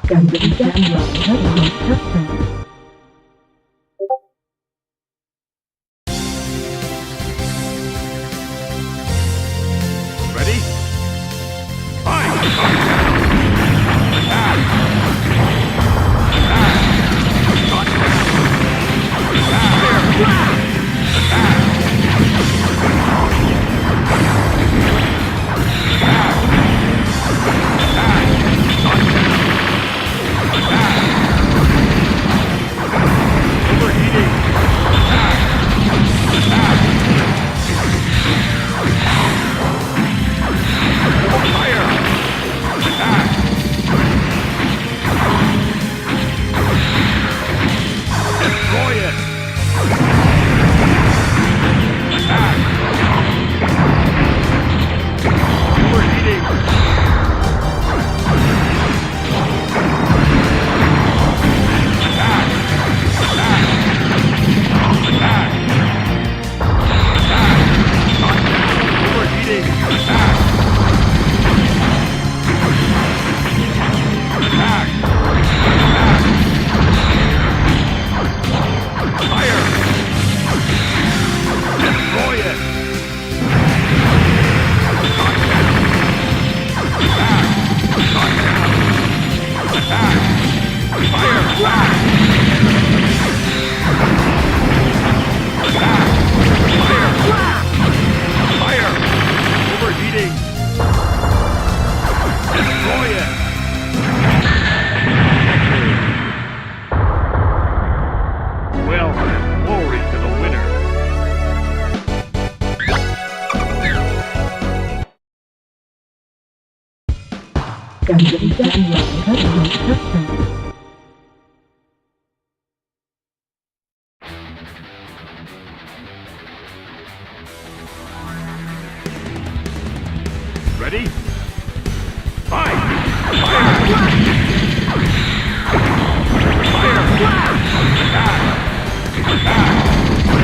G: Gundam Ganrider Rotor Set.
H: Ready? Fight!
G: Gundam Ganrider Rotor Set.
H: Ready? Fight! Fire! Overheating!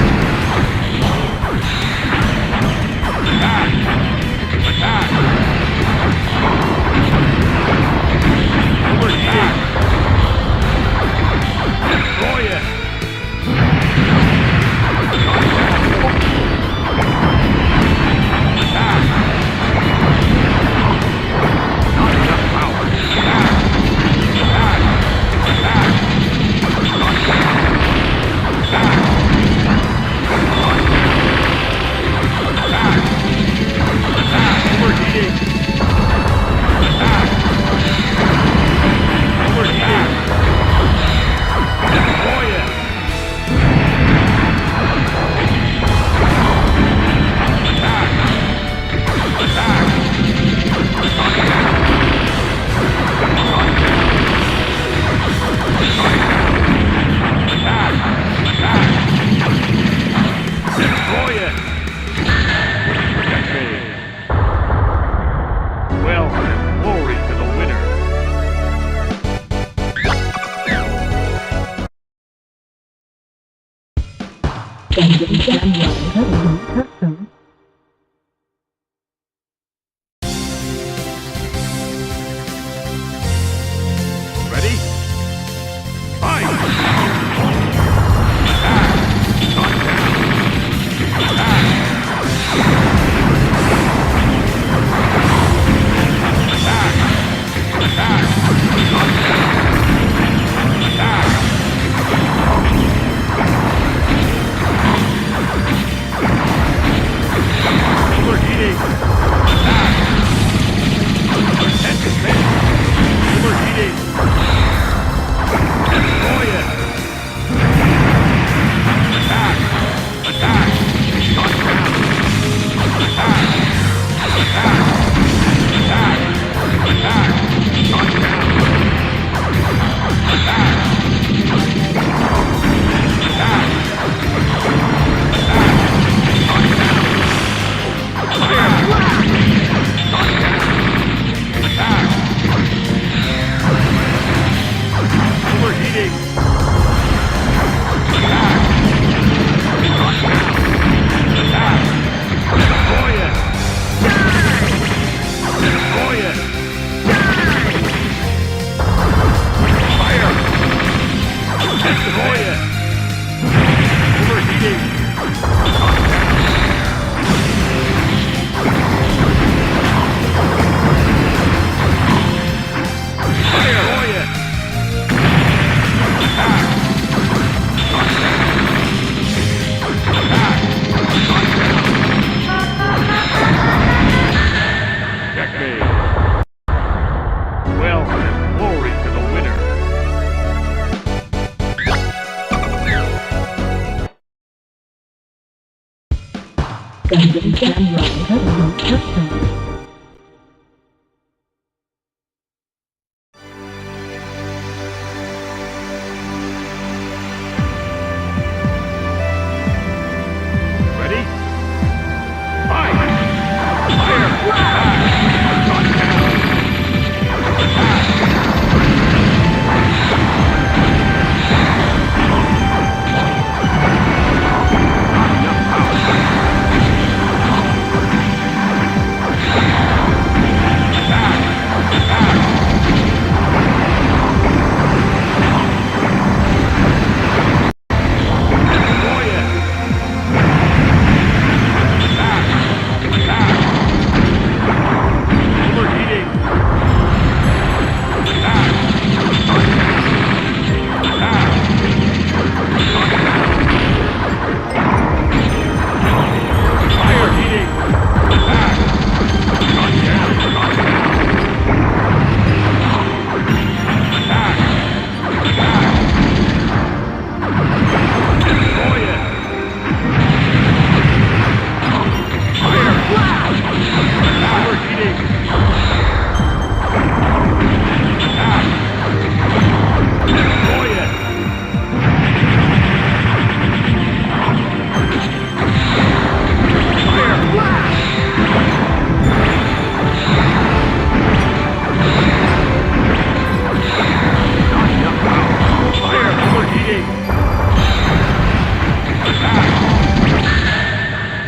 G: Gundam Casuals Custom.
H: Ready? Fight! Overheating! Anticipate! Overheating! Destroy it! Attack! Attack! Knockdown! Attack! Attack! Attack! Attack! Knockdown! Attack! Attack! Overheating! Attack! Attack! Destroy it! Destroy it! Fire! Destroy it! Overheating! Well, glory to the winner.
G: Gundam Casuals Custom.
H: Ready? Fire! Fire!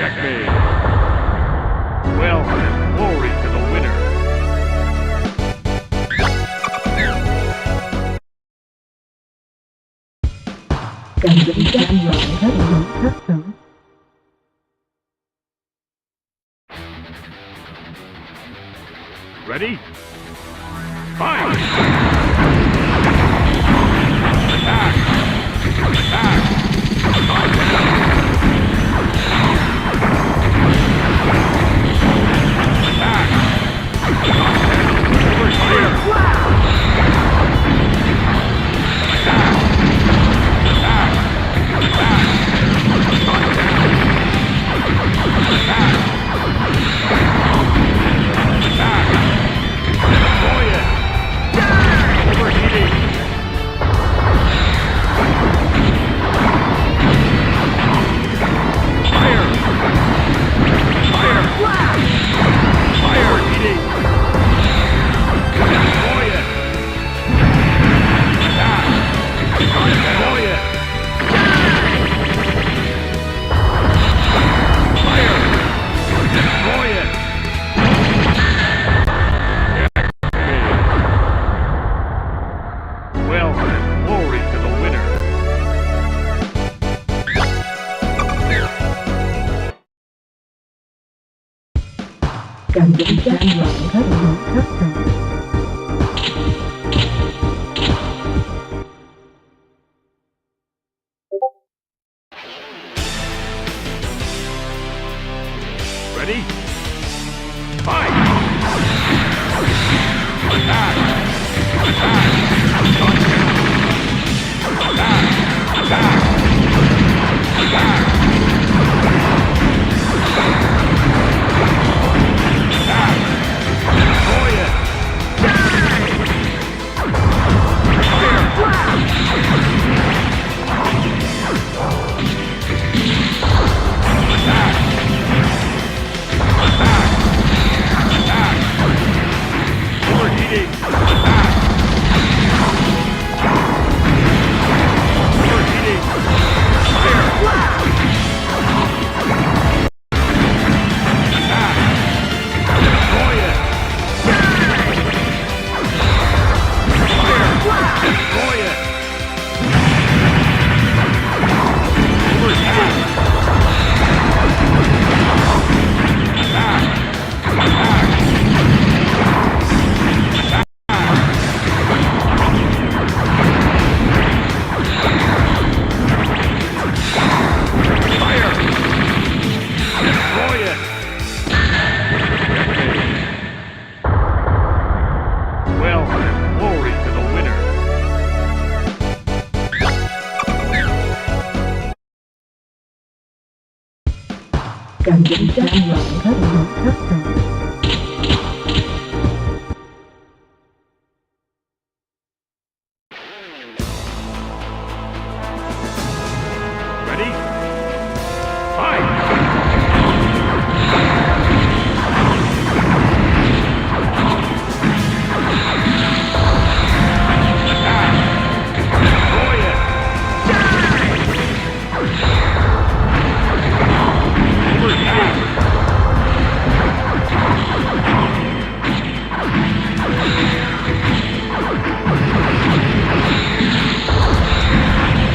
H: Knockdown! Well, glory to the winner.
G: Gundam Casuals Custom.
H: Ready? Fire! Attack! Attack! Knockdown! Attack! Knockdown! Overfire! Attack! Attack! Attack! Knockdown! Attack! Attack! Destroy it! Overheating!
G: Gundam Samurai Custom.
H: Ready? Fight! Attack! Attack! Attack! Attack! Attack! Attack! Destroy it! Fire! Attack! Attack! Attack! Overheating! Attack! Overheating! Fire! Attack! Destroy it! Fire! Destroy it! Overheating! Attack! Attack! Fire! Destroy it! Well, glory to the winner.
G: Gundam Samurai Custom.
H: Ready? Fight! Attack! Destroy it! Overheating!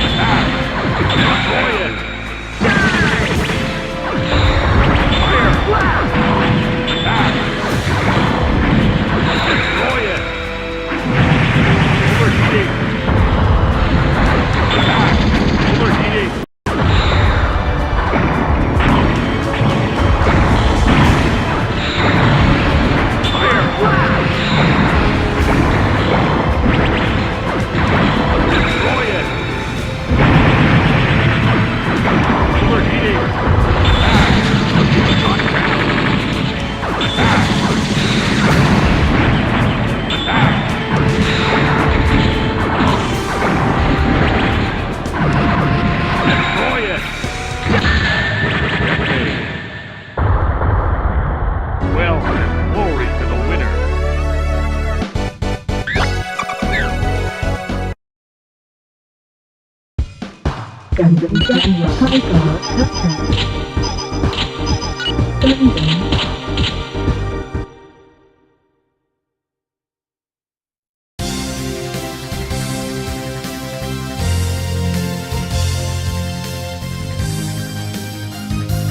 H: Attack! Destroy it! Fire! Attack! Destroy it! Overheating! Attack! Overheating! Fire! Destroy it! Overheating! Attack! Shot down! Attack! Attack! Destroy it! Well, glory to the winner.
G: Gundam Samurai Custom. Gundam.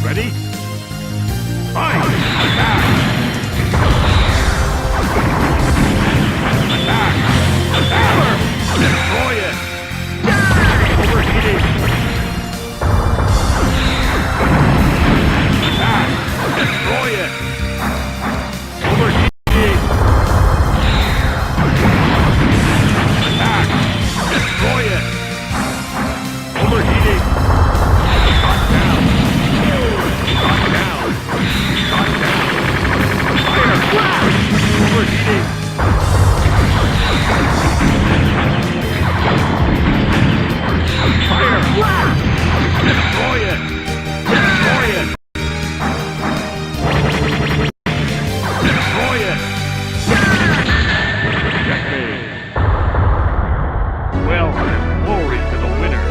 H: Ready? Fight! Attack! Attack! Attack! Destroy it! Overheating! Attack! Destroy it! Overheating! Attack! Destroy it! Overheating! Shot down! Shot down! Shot down! Fire! Overheating! Fire! Destroy it! Destroy it! Destroy it! Checkmate! Well, glory to the winner.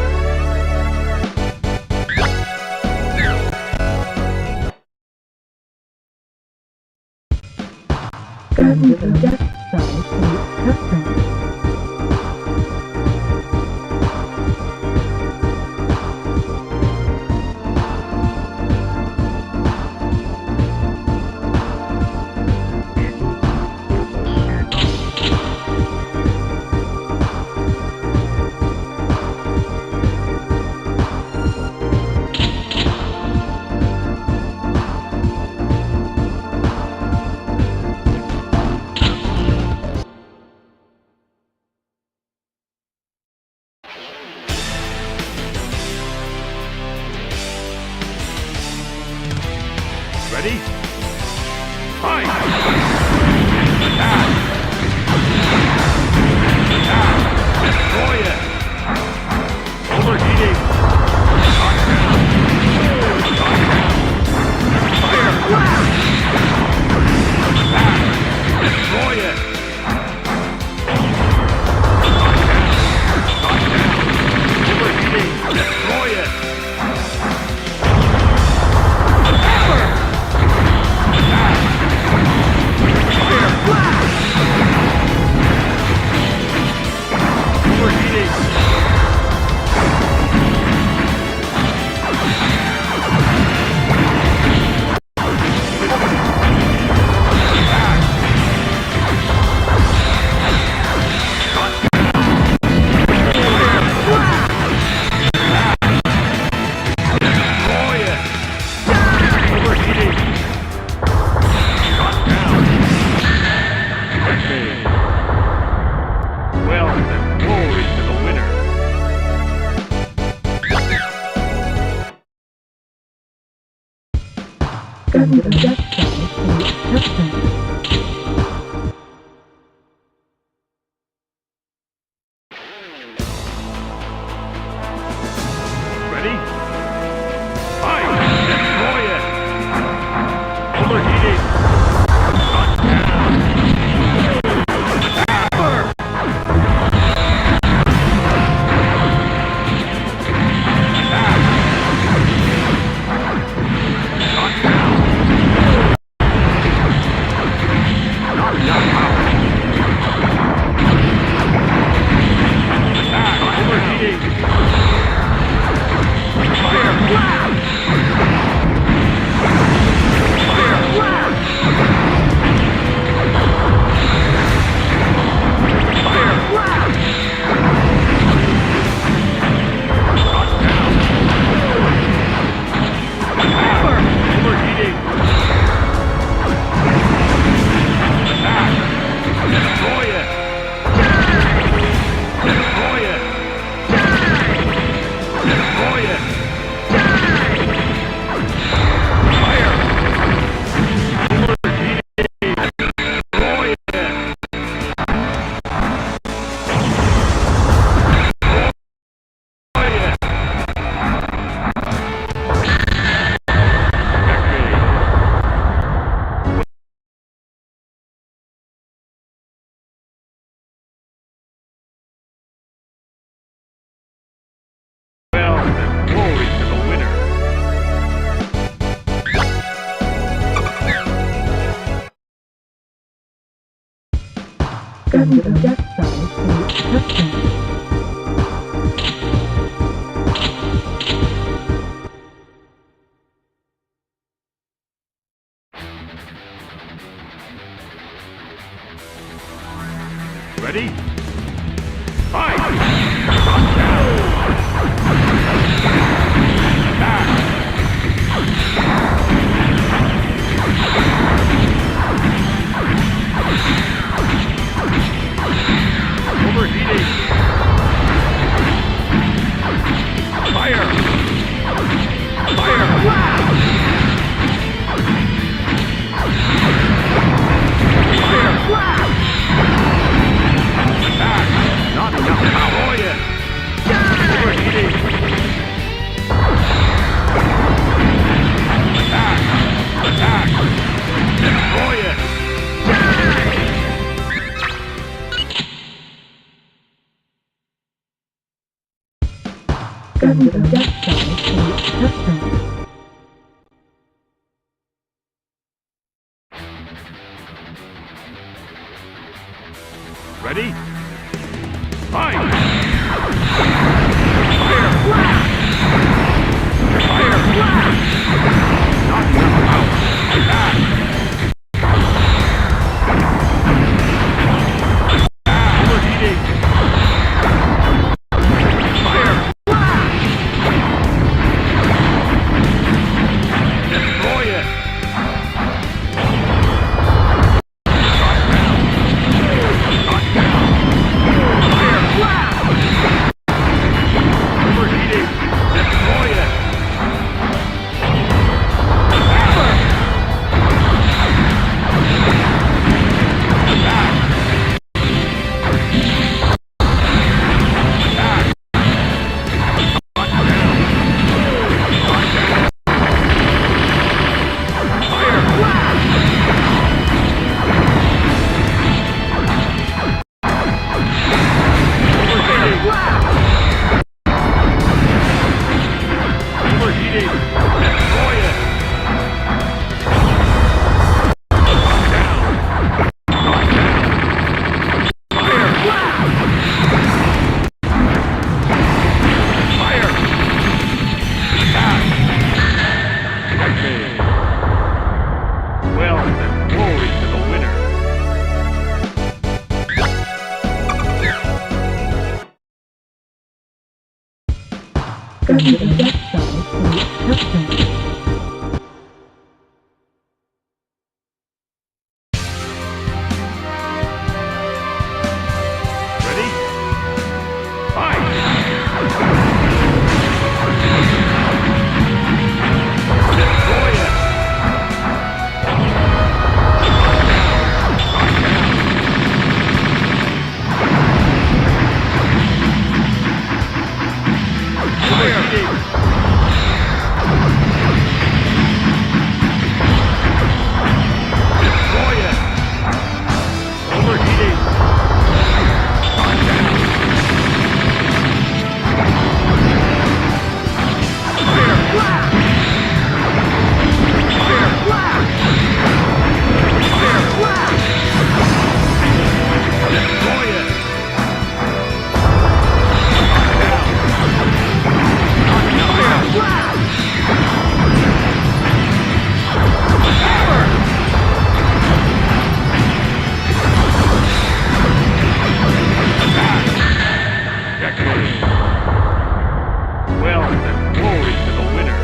G: Gundam Death Star Custom.
H: Ready? Fight! Attack! Attack! Destroy it! Overheating! Knockdown! Knockdown! Fire! Attack! Destroy it! Knockdown! Knockdown! Overheating! Destroy it! Hammer! Attack! Fire! Overheating! Well, then glory to the winner.
G: Gundam Death Star Fleet Touchdown.
H: Ready? Fight! Destroy it! Overheating! Knockdown! Hammer! Attack! Knockdown! Knockdown power! Attack! Overheating! Fire! Blast! Fire! Blast! Fire! Blast! Knockdown! Hammer! Overheating! Attack! Destroy it! Destroy it! Destroy it! Fire! Overheating! Destroy it! Destroy it! Well, then glory to the winner.
G: Gundam Death Star Fleet Touchdown.
H: Ready? Fight! Knockdown! Attack! Overheating! Fire! Fire! Blast! Fire! Blast! Attack! Not enough power! Destroy it! Overheating! Attack! Attack! Destroy it!
G: Gundam Death Star Fleet Touchdown.
H: Ready? Fight! Fire! Blast! Fire! Blast! Not enough power! Attack! Overheating! Fire! Blast!
G: Under the Death Star fleet system.
H: Ready? Fight! Destroy it! Overheating! Destroy it! Overheating! Well, then glory to the winner.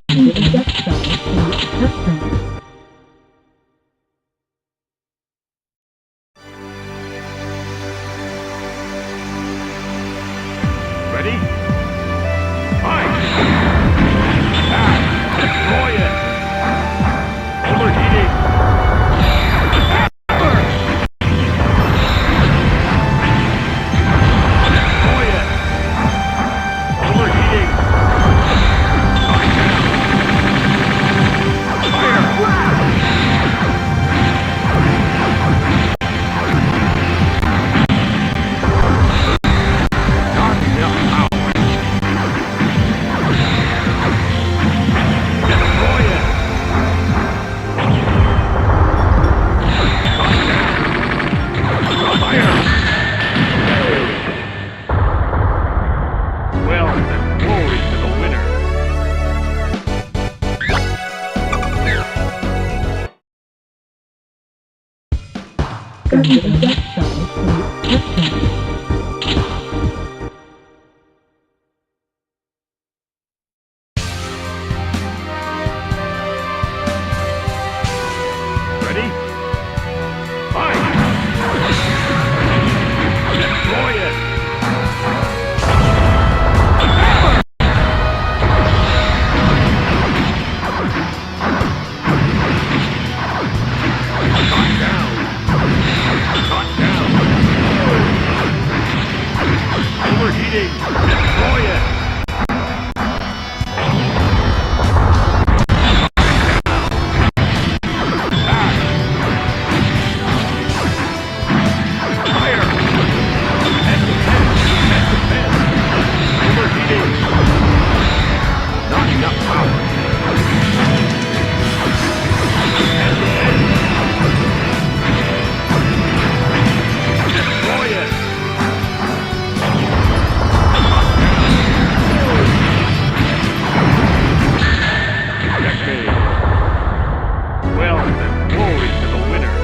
G: Under the Death Star fleet system.
H: Ready? Fight! Attack! Destroy it! Overheating! Hammer! Destroy it! Overheating! Knock down! Fire! Knock them out! Destroy it! Fire! Well, then glory to the winner.
G: Under the Death Star fleet system.
H: Ready? Fight! Destroy it! Hammer! Knock down! Knock down! Overheating! Destroy it! Fire! Head to head! Head to head! Overheating! Not enough power! Head to head! Destroy it! Checkmate! Well, then glory to the winner.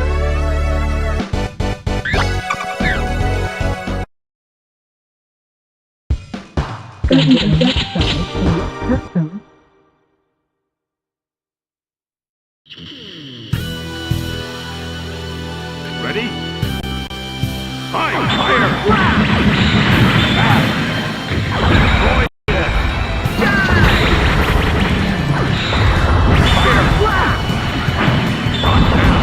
G: Under the Death Star fleet system.
H: Ready? Fire! Fire! Attack! Destroy it! Fire! Knock down!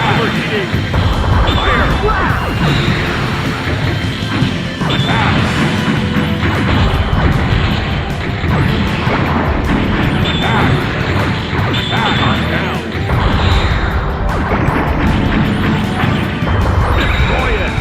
H: Overheating! Fire! Attack! Attack! Attack! Knock down! Destroy it!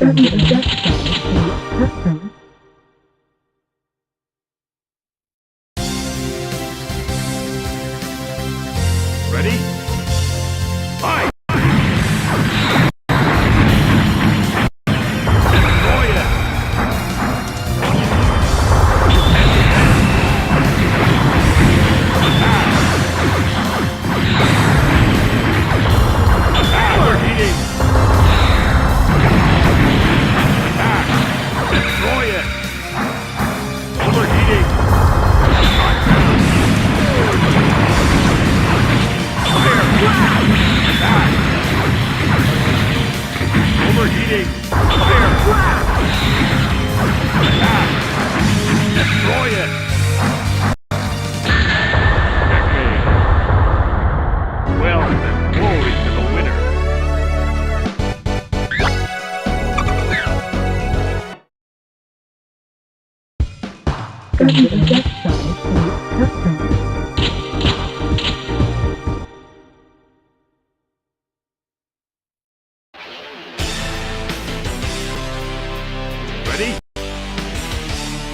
G: Discover the depth size custom.
H: Ready? Fight! Destroy it! Overheating! Attack! Destroy it! Overheating! Fire! Attack! Overheating! Fire! Attack! Destroy it! Decade. Well, then glory to the winner.
G: Discover the depth size custom.
H: Ready?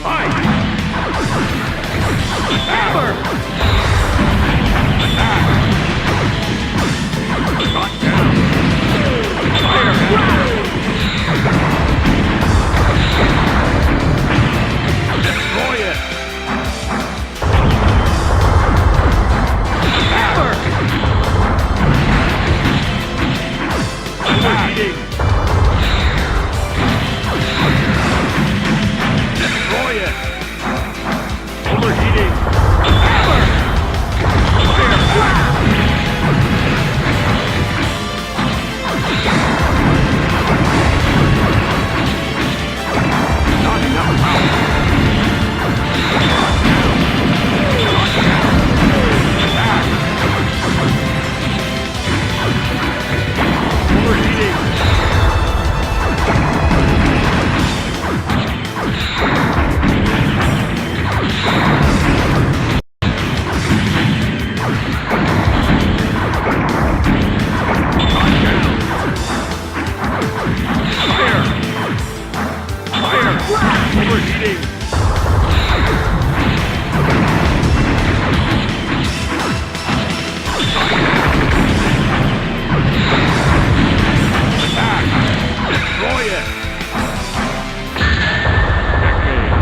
H: Fight! Hammer! Attack! Shot down! Fire! Destroy it! Hammer! Overheating! Destroy it! Overheating! Hammer! Fire! Not enough power! Shot down! Shot down! Attack! Overheating! Fire! Fire! Overheating! Attack! Destroy it! Decade.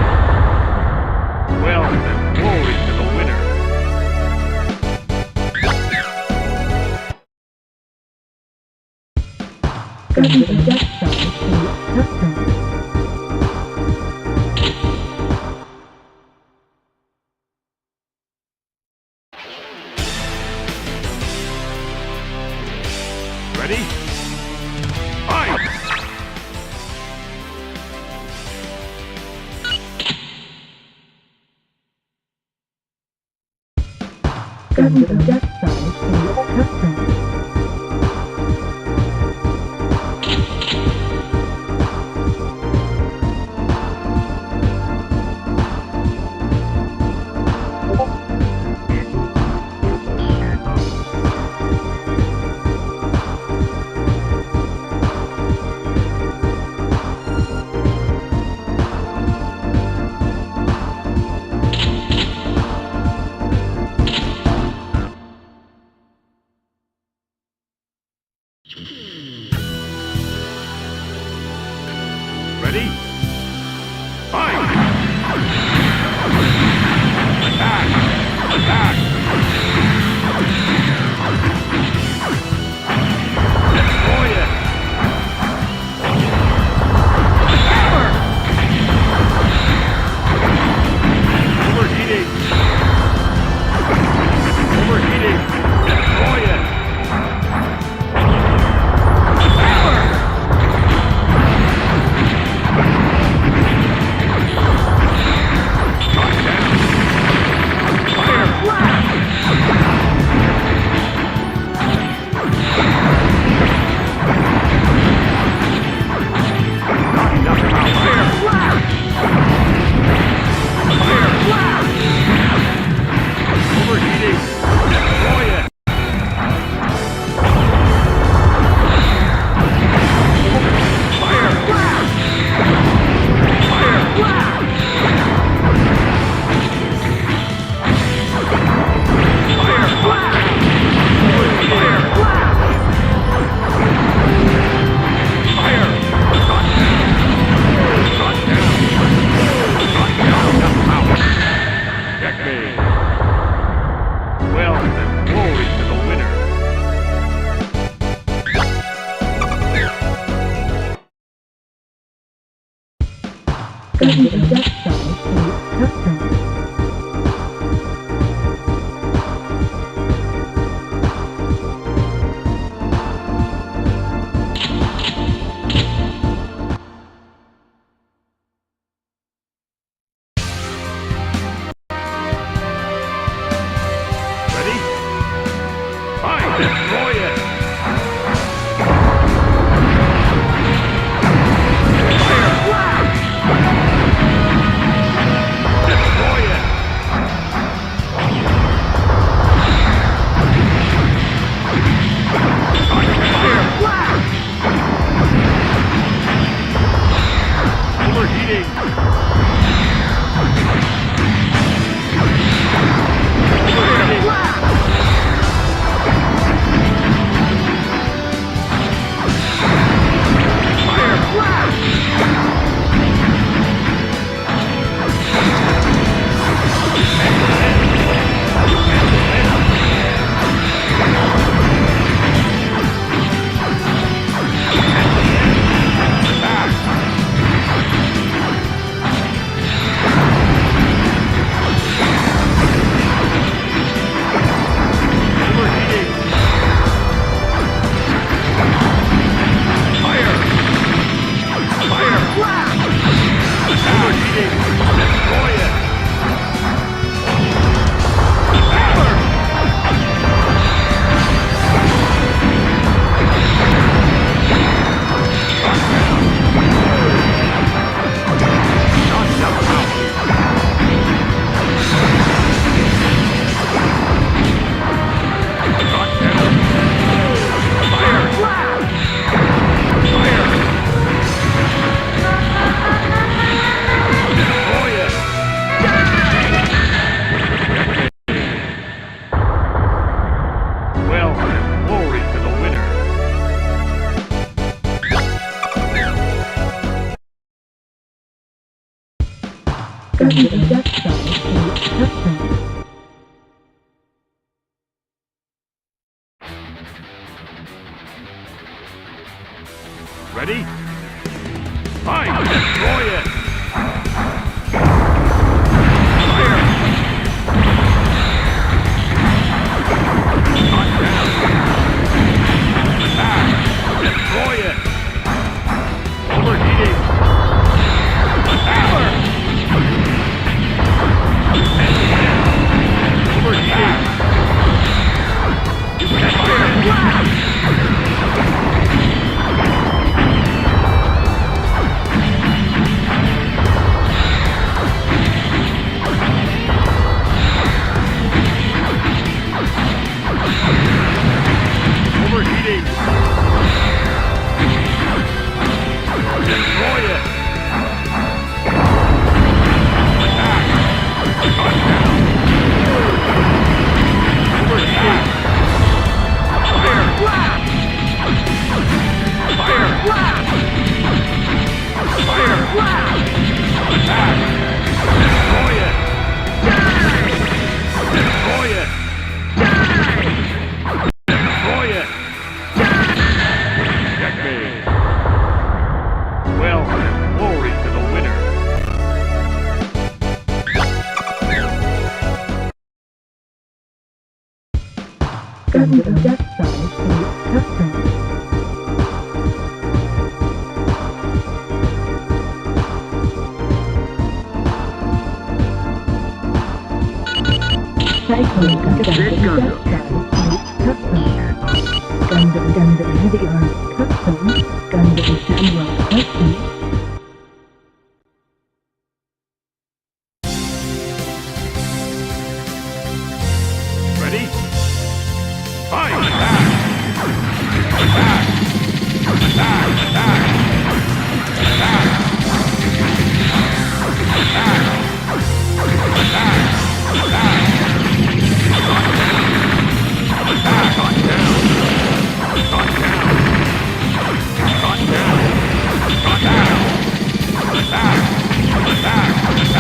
H: Well, then glory to the winner.
G: Discover the depth size custom.
H: Ready? Fight!
G: Discover the depth size custom.
H: Ready? Fight! Attack! Attack! Destroy it! Hammer! Overheating! Overheating! Destroy it! Hammer! Shot down! Fire! Destroy it! Destroy it! Overheating! Ready? Fire! Destroy it! Fire! Shot down! Attack! Destroy it! Overheating! Power! Overheating! Fire! Overheating! Destroy it! Attack! Shot down! Overheating! Fire! Fire! Fire! Attack! Destroy it! Destroy it! Destroy it! Checkmate! Well, glory to the winner!
G: Consider deck size for custom. Cycle Gundam deck size custom. Gundam Heavy Arms custom. Gundam Samurai custom.
H: Ready? Fight! Attack! Attack! Attack! Attack! Attack! Attack! Attack! Attack! Shot down! Attack! Shot down! Shot down! Shot down! Shot down! Attack! Attack! Attack!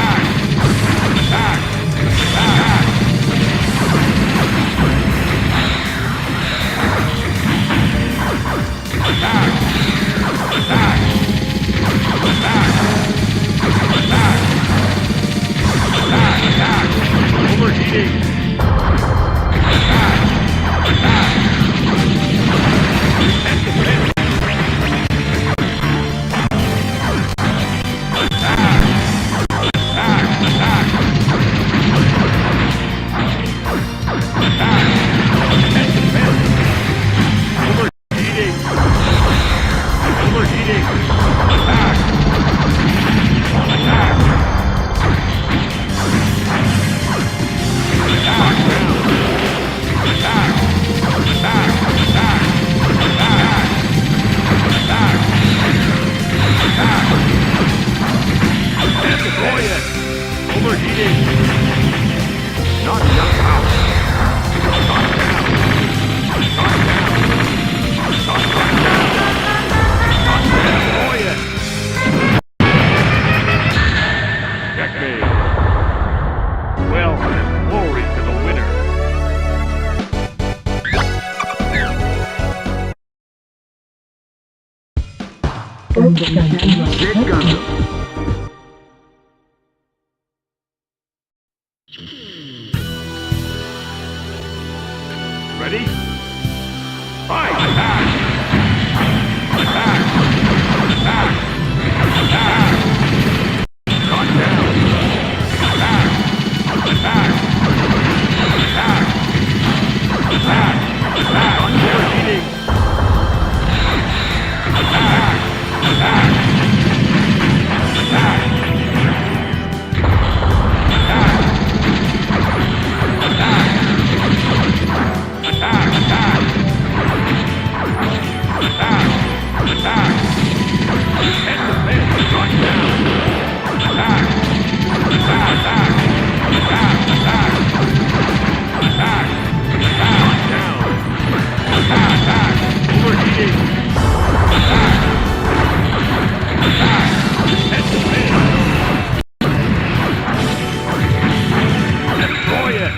H: Attack! Attack! Attack! Attack! Attack! Attack! Attack! Attack! Overheating! Attack! Attack! Defend, defend! Attack! Attack! Attack! Get Gundam. Ready? Fight! Attack! Attack! Attack! Attack! Shot down! Attack! Attack! Attack! Attack! Attack! Overheating! Attack! Attack! Attack! Attack! Attack! Attack! Attack! Attack! Attack! Hit the fence! Shot down! Attack! Attack! Attack! Attack! Attack! Attack! Attack! Down! Attack! Attack! Overheating! Attack! Attack! Hit the fence! Destroy it!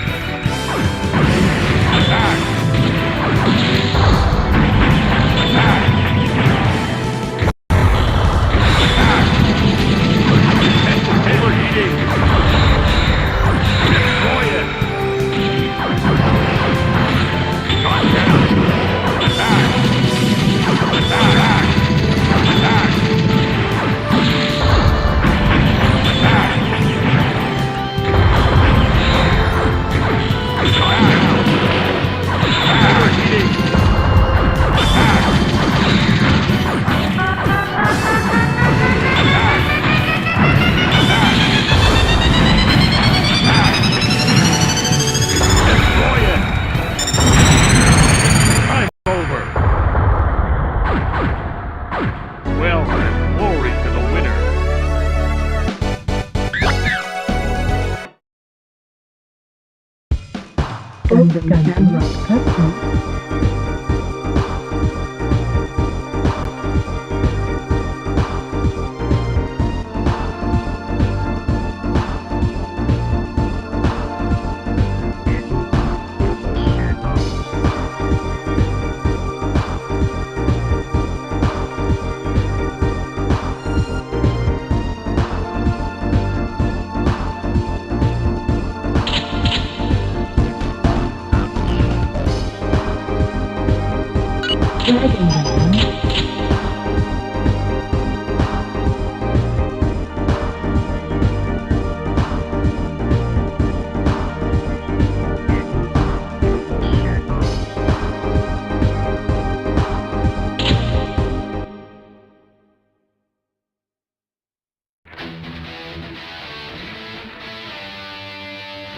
H: Attack! Attack! Attack! Overheating! Destroy it! Shot down! Attack! Attack! Attack! Attack! Shot down! Overheating! Attack! Attack! Attack! Attack! Destroy it! Time over! Well then, glory to the winner!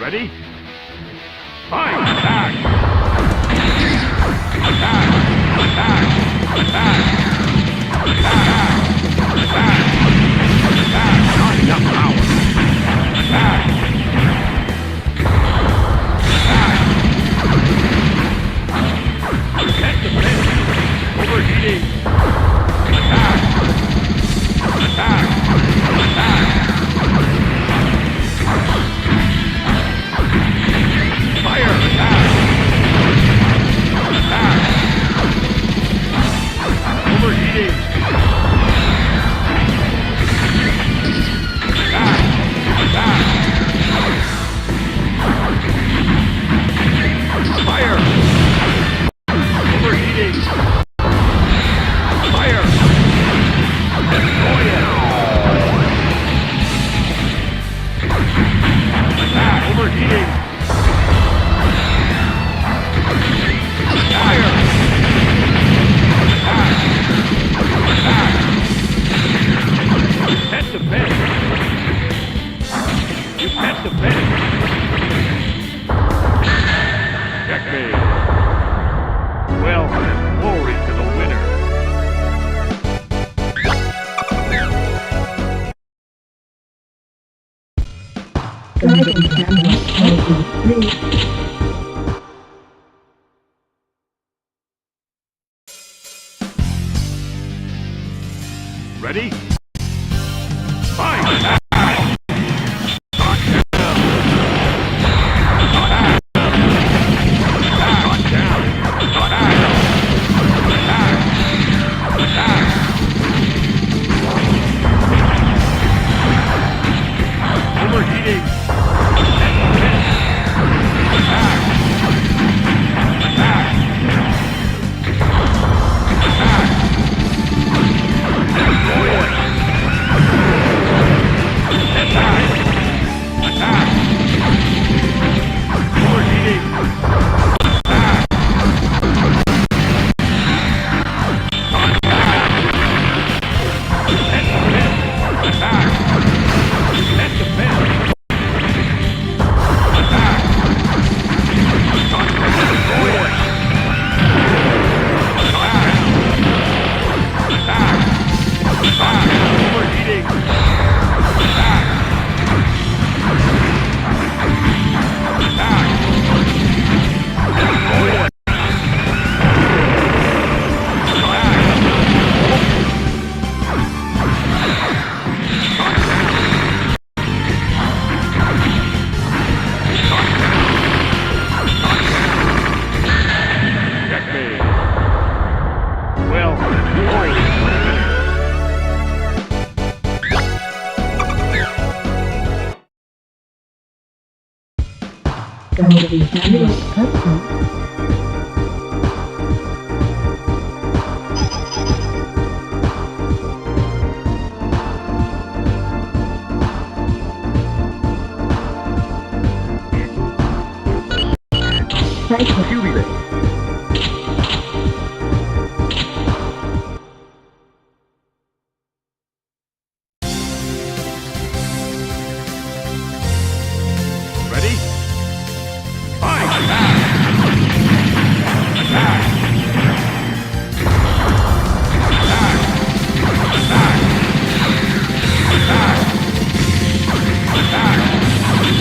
H: Ready? Fight! Attack! Attack! Attack! Attack! Attack! Attack! Attack! Not enough power! Attack! Attack! Get the fence! Overheating! Attack! Attack! Attack! Fire! Attack! Attack! Overheating! Attack! Attack! Fire! Overheating! Fire! Destroy it! Attack! Overheating! Fire! Attack! Attack! You can't defend! You can't defend! Checkmate! Well then, glory to the winner! Ready? Fight! Attack! Shot down! Attack! Shot down! Attack! Attack! Attack!
G: Boundary Casuals Custom. Cycle.
H: Ready? Fight! Attack!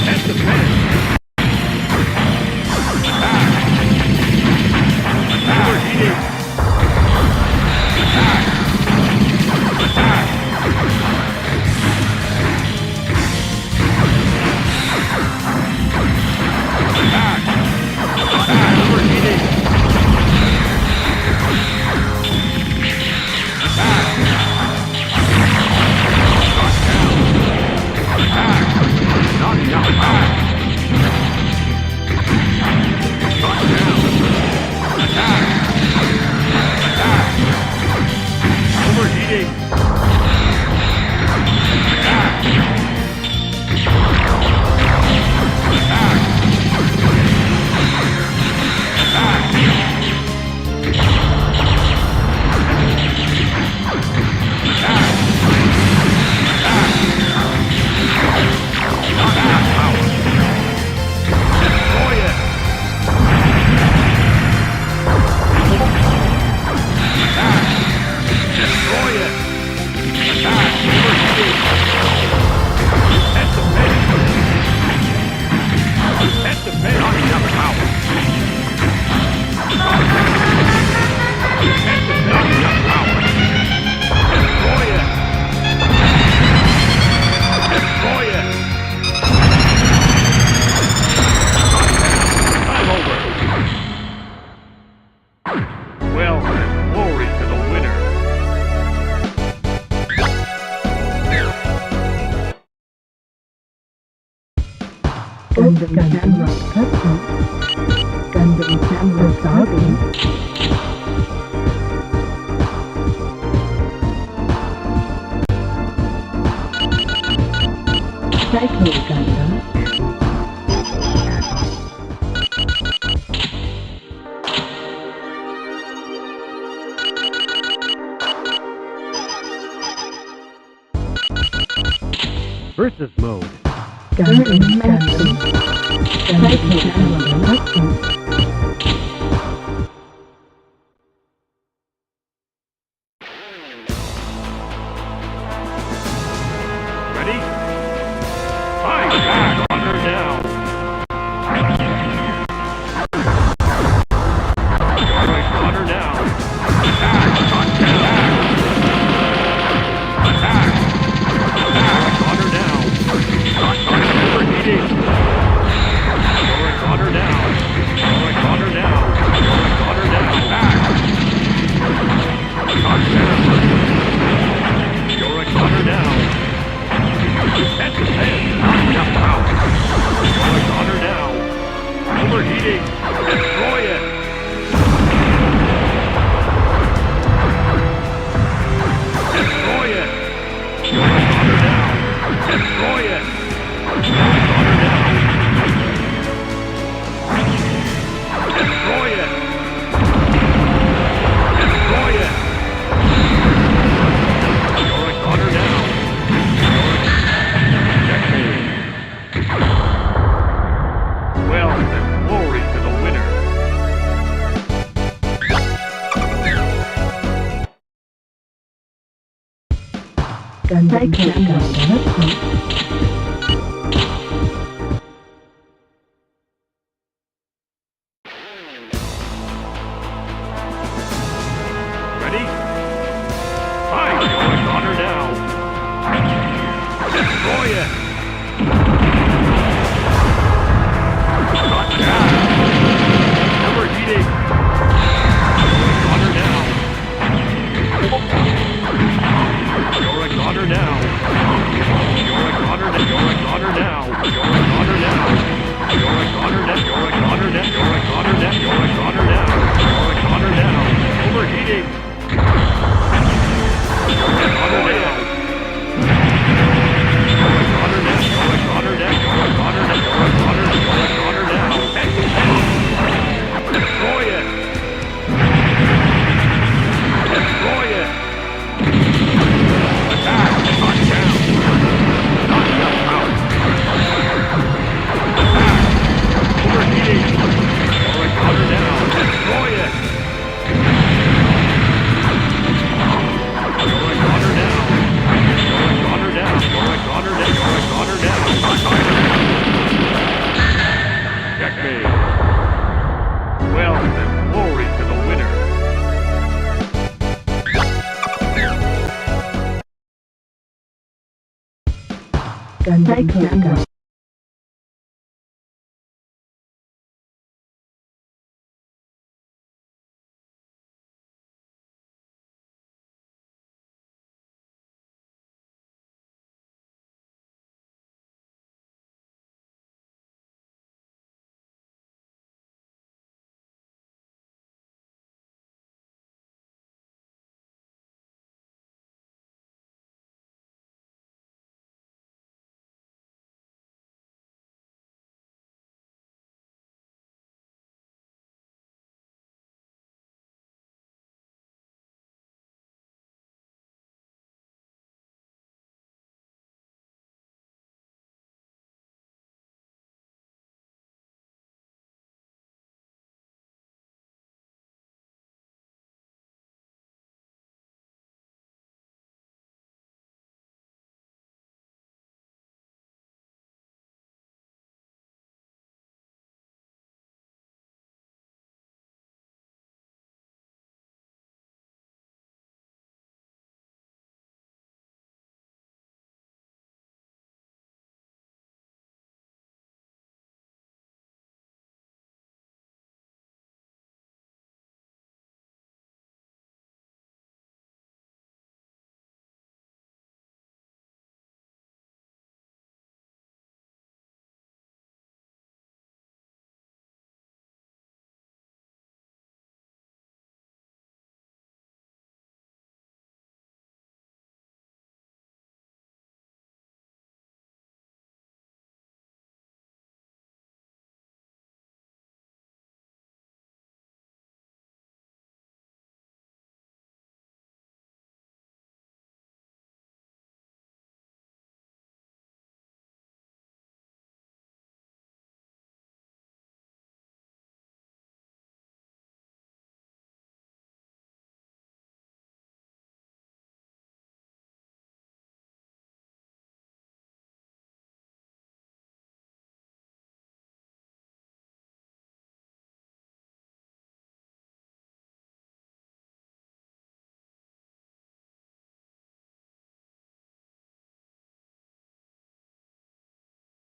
H: Test the finish! Overheating! Well, then, glory to the winner.
G: Gundam Casuals Custom. Gundam Casuals Custom. Cycle Gundam.
H: Versus mode.
G: Gundam Custom. Cycle Gundam Custom.
H: Ready? Fight! Thunder down. Alright, thunder down. Attack! Attack! Thunder down. Overheating. Alright, thunder down. Alright, thunder down. Alright, thunder down. Attack! Alright, thunder down. That's the head. Not enough power. Alright, thunder down. Overheating. Destroy it. Destroy it. Alright, thunder down. Destroy it. Alright, thunder down. Destroy it. Destroy it. Alright, thunder down. Well, then, glory to the winner.
G: Gundam Casuals Custom.
H: Ready? Fight! Alright, thunder down. Destroy it. Shot down. Overheating. Thunder down. You're a thunder down. You're a thunder down.
G: Psycho Gun.